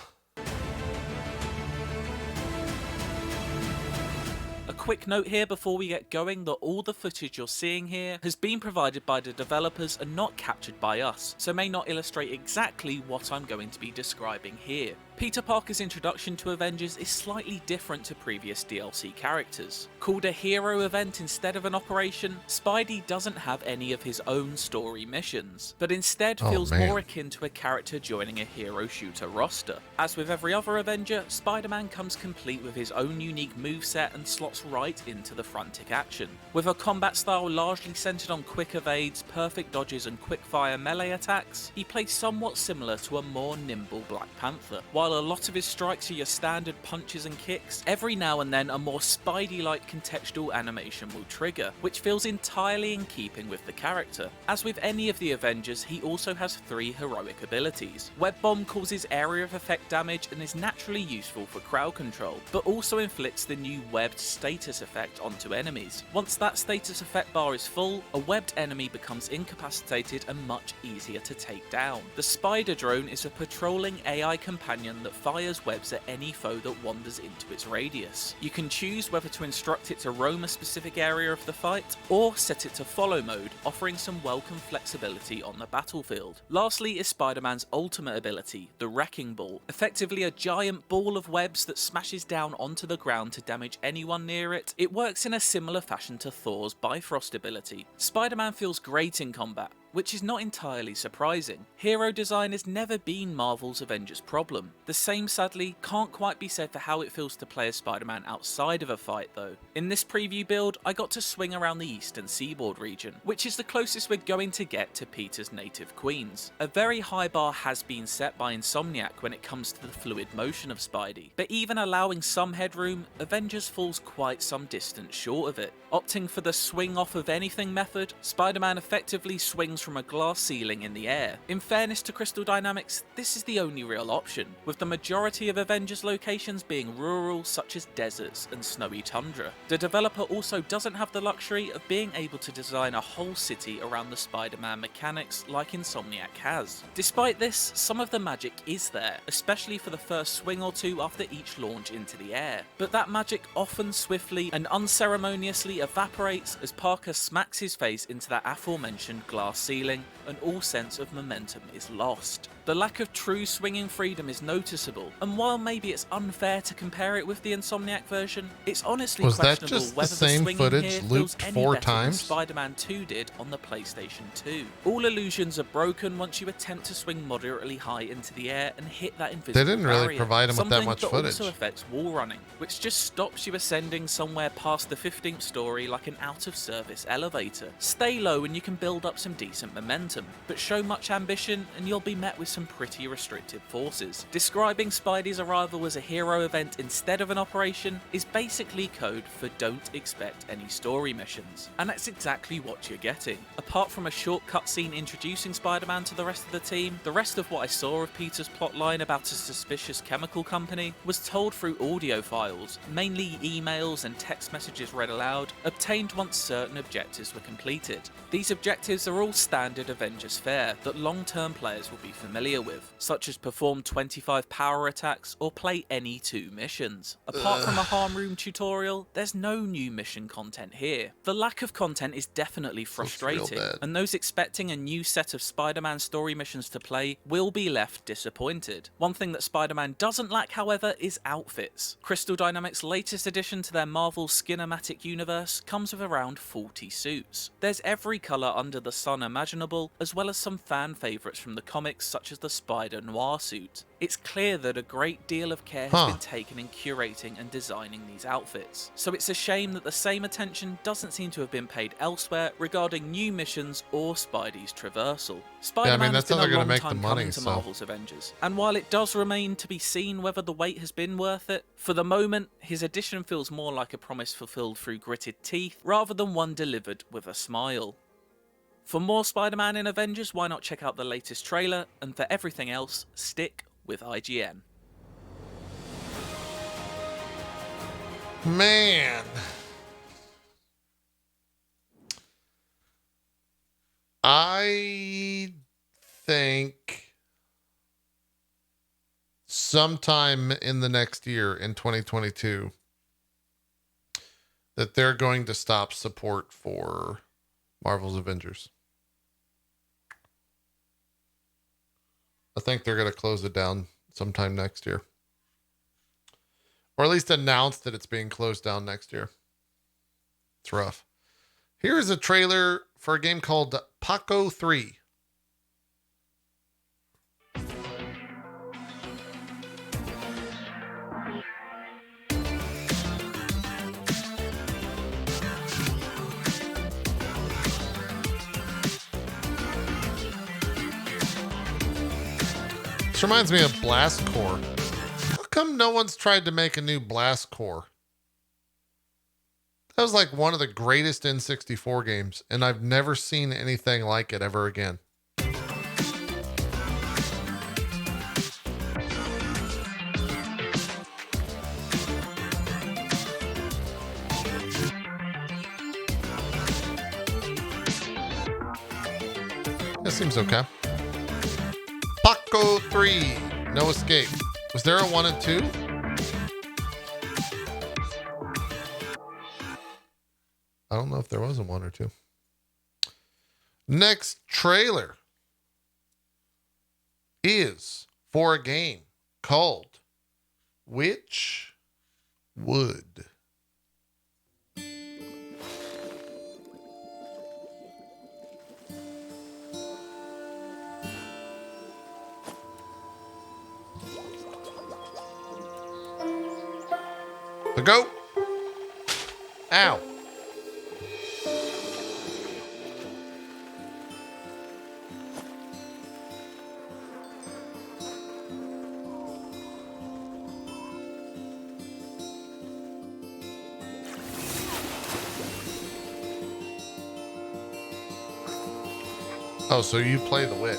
Quick note here before we get going that all the footage you're seeing here has been provided by the developers and not captured by us, so may not illustrate exactly what I'm going to be describing here. Peter Parker's introduction to Avengers is slightly different to previous DLC characters. Called a hero event instead of an operation, Spidey doesn't have any of his own story missions, but instead feels more akin to a character joining a hero shooter roster. As with every other Avenger, Spider-Man comes complete with his own unique moveset and slots right into the frantic action. With a combat style largely centered on quick evades, perfect dodges and quick-fire melee attacks, he plays somewhat similar to a more nimble Black Panther. While a lot of his strikes are your standard punches and kicks, every now and then a more Spidey-like contextual animation will trigger, which feels entirely in keeping with the character. As with any of the Avengers, he also has 3 heroic abilities. Web Bomb causes area of effect damage and is naturally useful for crowd control, but also inflicts the new webbed status effect onto enemies. Once that status effect bar is full, a webbed enemy becomes incapacitated and much easier to take down. The Spider Drone is a patrolling AI companion that fires webs at any foe that wanders into its radius. You can choose whether to instruct it to roam a specific area of the fight, or set it to follow mode, offering some welcome flexibility on the battlefield. Lastly is Spider-Man's ultimate ability, the Wrecking Ball, effectively a giant ball of webs that smashes down onto the ground to damage anyone near it. It works in a similar fashion to Thor's Bifrost ability. Spider-Man feels great in combat, which is not entirely surprising. Hero design has never been Marvel's Avengers' problem. The same, sadly, can't quite be said for how it feels to play as Spider-Man outside of a fight though. In this preview build, I got to swing around the eastern seaboard region, which is the closest we're going to get to Peter's native Queens. A very high bar has been set by Insomniac when it comes to the fluid motion of Spidey, but even allowing some headroom, Avengers falls quite some distance short of it. Opting for the swing off of anything method, Spider-Man effectively swings from a glass ceiling in the air. In fairness to Crystal Dynamics, this is the only real option, with the majority of Avengers locations being rural such as deserts and snowy tundra. The developer also doesn't have the luxury of being able to design a whole city around the Spider-Man mechanics like Insomniac has. Despite this, some of the magic is there, especially for the first swing or two after each launch into the air. But that magic often swiftly and unceremoniously evaporates as Parker smacks his face into that aforementioned glass ceiling and all sense of momentum is lost. The lack of true swinging freedom is noticeable, and while maybe it's unfair to compare it with the Insomniac version, it's honestly questionable whether the swinging here feels any better than Spider-Man 2 did on the PlayStation 2. All illusions are broken once you attempt to swing moderately high into the air and hit that invisible barrier. They didn't really provide him with that much footage. Something that also affects wall running, which just stops you ascending somewhere past the 15th story like an out-of-service elevator. Stay low and you can build up some decent decent momentum, but show much ambition and you'll be met with some pretty restrictive forces. Describing Spidey's arrival as a hero event instead of an operation is basically code for don't expect any story missions, and that's exactly what you're getting. Apart from a short cutscene introducing Spider-Man to the rest of the team, the rest of what I saw of Peter's plotline about a suspicious chemical company was told through audio files, mainly emails and text messages read aloud, obtained once certain objectives were completed. These objectives are all standard Avengers fare that long-term players will be familiar with, such as perform 25 power attacks or play any 2 missions. Apart from a harm room tutorial, there's no new mission content here. The lack of content is definitely frustrating, and those expecting a new set of Spider-Man story missions to play will be left disappointed. One thing that Spider-Man doesn't lack, however, is outfits. Crystal Dynamics' latest addition to their Marvel Skinematic universe comes with around 40 suits. There's every colour under the sun imaginable, as well as some fan favourites from the comics such as the Spider Noir suit. It's clear that a great deal of care has been taken in curating and designing these outfits, so it's a shame that the same attention doesn't seem to have been paid elsewhere regarding new missions or Spidey's traversal. Spider-Man has been a long time coming to Marvel's Avengers, and while it does remain to be seen whether the wait has been worth it, for the moment his addition feels more like a promise fulfilled through gritted teeth rather than one delivered with a smile. For more Spider-Man in Avengers, why not check out the latest trailer, and for everything else, stick with IGN. Man. I think sometime in the next year, in 2022, that they're going to stop support for Marvel's Avengers. I think they're going to close it down sometime next year. Or at least announce that it's being closed down next year. It's rough. Here's a trailer for a game called Paco 3. This reminds me of Blast Corps. How come no one's tried to make a new Blast Corps? That was like one of the greatest N64 games, and I've never seen anything like it ever again. That seems okay. Paco 3, No Escape. Was there a 1 and 2? I don't know if there was a 1 or 2. Next trailer is for a game called Witch Wood. The goat. Ow. Oh, so you play the witch.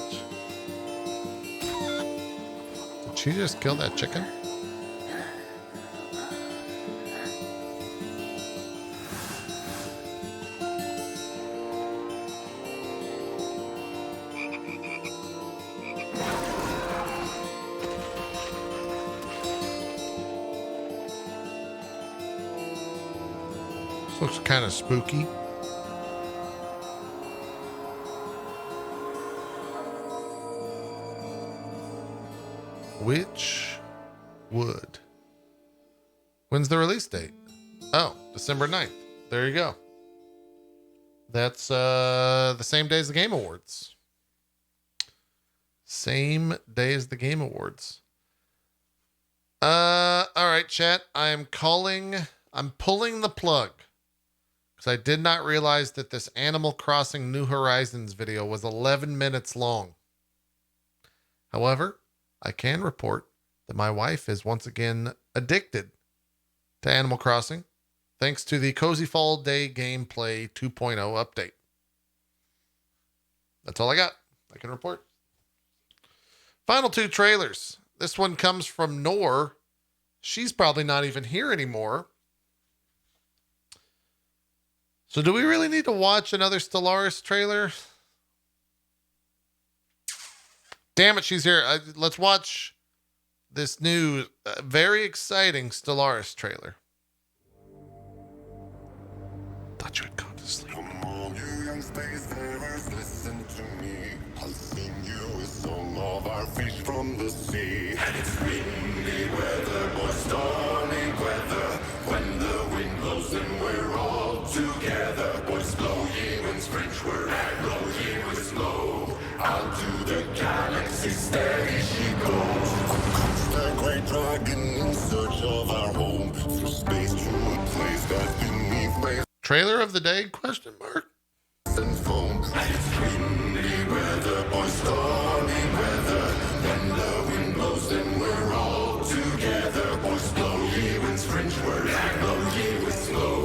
Did she just kill that chicken? This looks kind of spooky. Witch Wood. When's the release date? Oh, December 9th. There you go. That's the same day as the Game Awards. Same day as the Game Awards. All right, chat. I'm pulling the plug. because I did not realize that this Animal Crossing New Horizons video was 11 minutes long. However, I can report that my wife is once again addicted to Animal Crossing, thanks to the Cozy Fall Day Gameplay 2.0 update. That's all I got. I can report. Final 2 trailers. This one comes from Nor. She's probably not even here anymore. So do we really need to watch another Stellaris trailer? Damn it, she's here. Let's watch this new, very exciting Stellaris trailer. Thought you had gone to sleep. Come on, you young spacefarers, listen to me. I'll sing you a song of our fish from the sea. And it's windy weather, boy, stormy weather. When the wind blows and we're all together. Boys, blow ye winds, French word, blow ye winds, blow. Out to the galaxy, steady she goes. Comes the great dragon in search of our home. Through space to a place that's beneath space. Trailer of the day? Question mark. And foam. And it's windy weather, boys, stormy weather. When the wind blows and we're all together. Boys, blow ye winds, French word, blow ye winds, blow.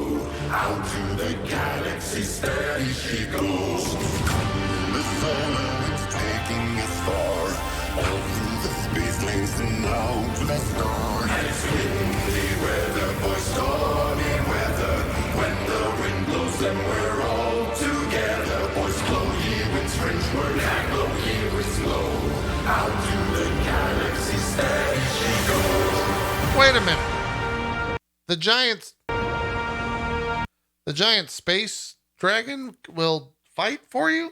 Out to the galaxy, steady she goes. The solar wind's taking us far, all through the space lanes and out to the stars. And it's windy weather, boys, stormy weather. When the wind blows and we're all together. Boys, blow ye winds, French word, blow ye winds, blow. Out to the galaxy, steady she goes. Wait a minute. The giant space dragon will fight for you?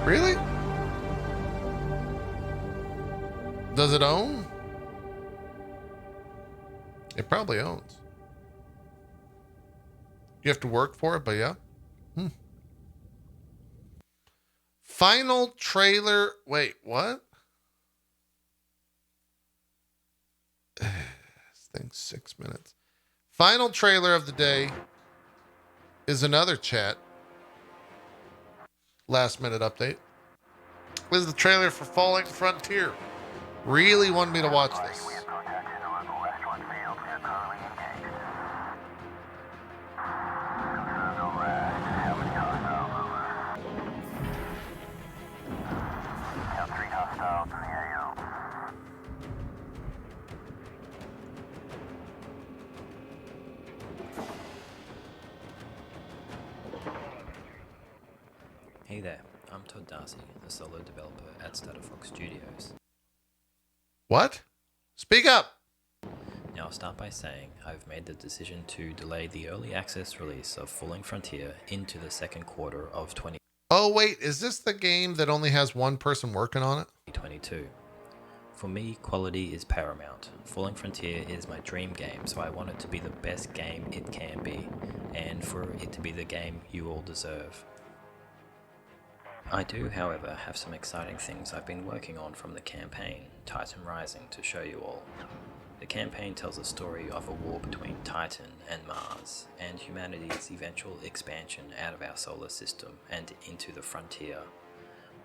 Really? Does it own? It probably owns. You have to work for it, but yeah. Final trailer. Wait, what? This thing's 6 minutes. Final trailer of the day is another chat. Last minute update. This is the trailer for Falling Frontier. Really wanted me to watch this. Hey there, I'm Todd Darcy, a solo developer at Stutterfox Studios. What? Speak up! Now I'll start by saying I've made the decision to delay the early access release of Falling Frontier into the second quarter of 2022. Oh wait, is this the game that only has one person working on it? For me, quality is paramount. Falling Frontier is my dream game, so I want it to be the best game it can be, and for it to be the game you all deserve. I do, however, have some exciting things I've been working on from the campaign, Titan Rising, to show you all. The campaign tells a story of a war between Titan and Mars, and humanity's eventual expansion out of our solar system and into the frontier.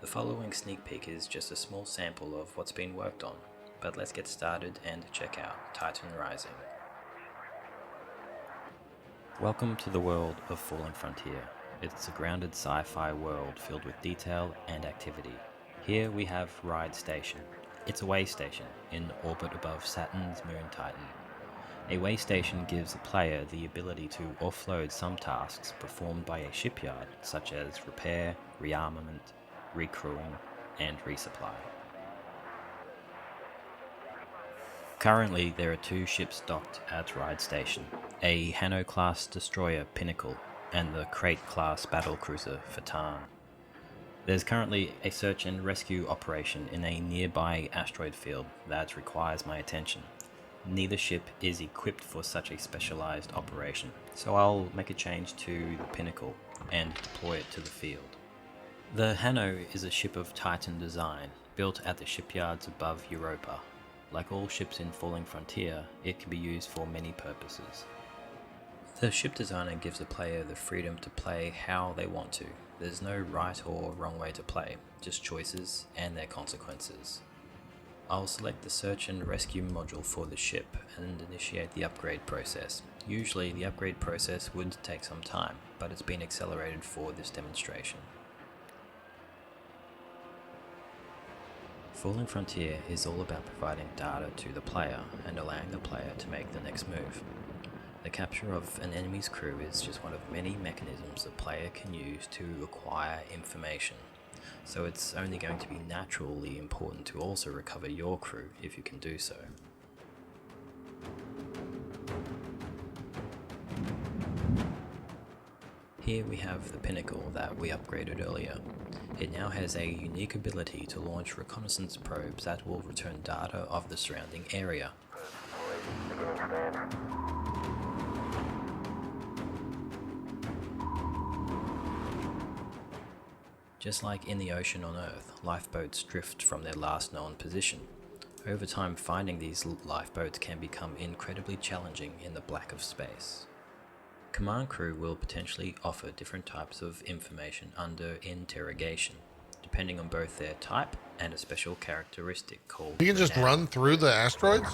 The following sneak peek is just a small sample of what's been worked on, but let's get started and check out Titan Rising. Welcome to the world of Falling Frontier. It's a grounded sci-fi world filled with detail and activity. Here we have Riot Station. It's a way station in orbit above Saturn's moon Titan. A way station gives the player the ability to offload some tasks performed by a shipyard, such as repair, rearmament, recrewing, and resupply. Currently, there are 2 ships docked at Riot Station, a Hanno-class destroyer Pinnacle and the Crate-class battlecruiser Fatan. There's currently a search and rescue operation in a nearby asteroid field that requires my attention. Neither ship is equipped for such a specialized operation, so I'll make a change to the Pinnacle and deploy it to the field. The Hanno is a ship of Titan design, built at the shipyards above Europa. Like all ships in Falling Frontier, it can be used for many purposes. The ship designer gives the player the freedom to play how they want to. There's no right or wrong way to play, just choices and their consequences. I'll select the search and rescue module for the ship and initiate the upgrade process. Usually the upgrade process would take some time, but it's been accelerated for this demonstration. Falling Frontier is all about providing data to the player and allowing the player to make the next move. The capture of an enemy's crew is just one of many mechanisms the player can use to acquire information, so it's only going to be naturally important to also recover your crew if you can do so. Here we have the Pinnacle that we upgraded earlier. It now has a unique ability to launch reconnaissance probes that will return data of the surrounding area. Just like in the ocean on Earth, lifeboats drift from their last known position. Over time, finding these lifeboats can become incredibly challenging in the black of space. Command crew will potentially offer different types of information under interrogation, depending on both their type and a special characteristic called You can just run through the asteroids?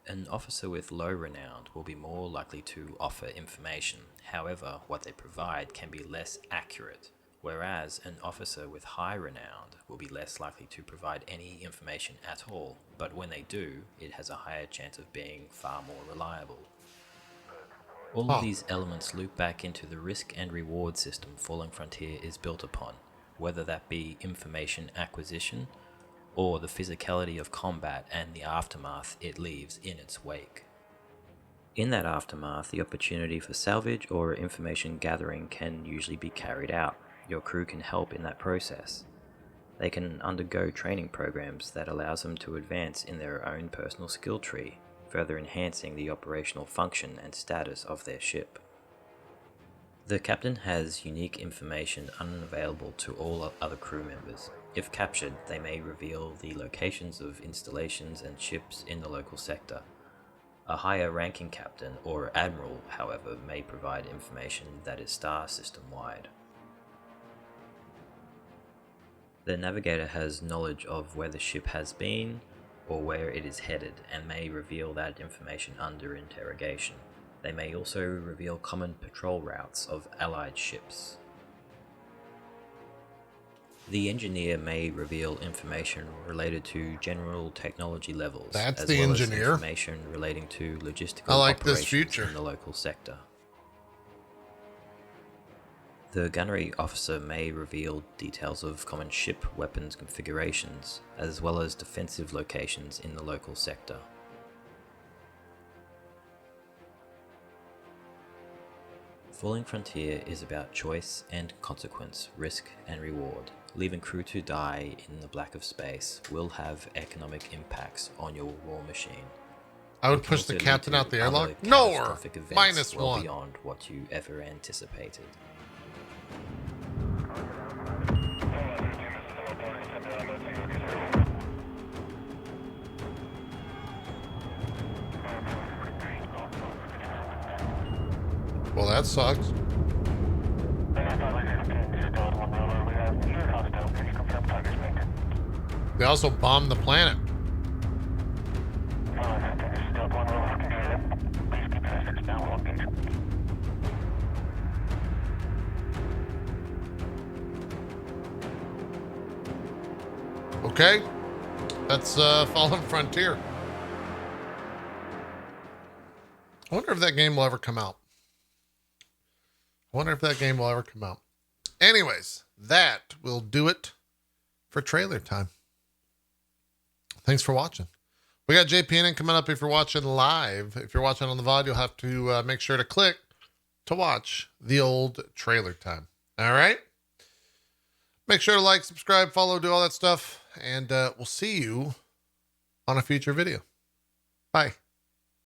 An officer with low renown will be more likely to offer information. However, what they provide can be less accurate, whereas an officer with high renown will be less likely to provide any information at all, but when they do, it has a higher chance of being far more reliable. All of these elements loop back into the risk and reward system Falling Frontier is built upon, whether that be information acquisition, or the physicality of combat and the aftermath it leaves in its wake. In that aftermath, the opportunity for salvage or information gathering can usually be carried out. Your crew can help in that process. They can undergo training programs that allows them to advance in their own personal skill tree, further enhancing the operational function and status of their ship. The captain has unique information unavailable to all other crew members. If captured, they may reveal the locations of installations and ships in the local sector. A higher ranking captain or admiral, however, may provide information that is star system wide. The navigator has knowledge of where the ship has been or where it is headed and may reveal that information under interrogation. They may also reveal common patrol routes of allied ships. The engineer may reveal information related to general technology levels, That's as the well engineer. as information relating to logistical I like this operations future. in the local sector. The gunnery officer may reveal details of common ship weapons configurations, as well as defensive locations in the local sector. Falling Frontier is about choice and consequence, risk and reward. Leaving crew to die in the black of space will have economic impacts on your war machine. I would It can push the also lead captain to out the other airlock? No, or catastrophic events minus well one. beyond what you ever anticipated. Well, that sucks. They also bombed the planet. Okay, that's Fallen Frontier. I wonder if that game will ever come out. Anyways, that will do it for trailer time. Thanks for watching. We got JPNN coming up if you're watching live. If you're watching on the VOD, you'll have to make sure to click to watch the old trailer time. All right? Make sure to like, subscribe, follow, do all that stuff. And we'll see you on a future video. Bye.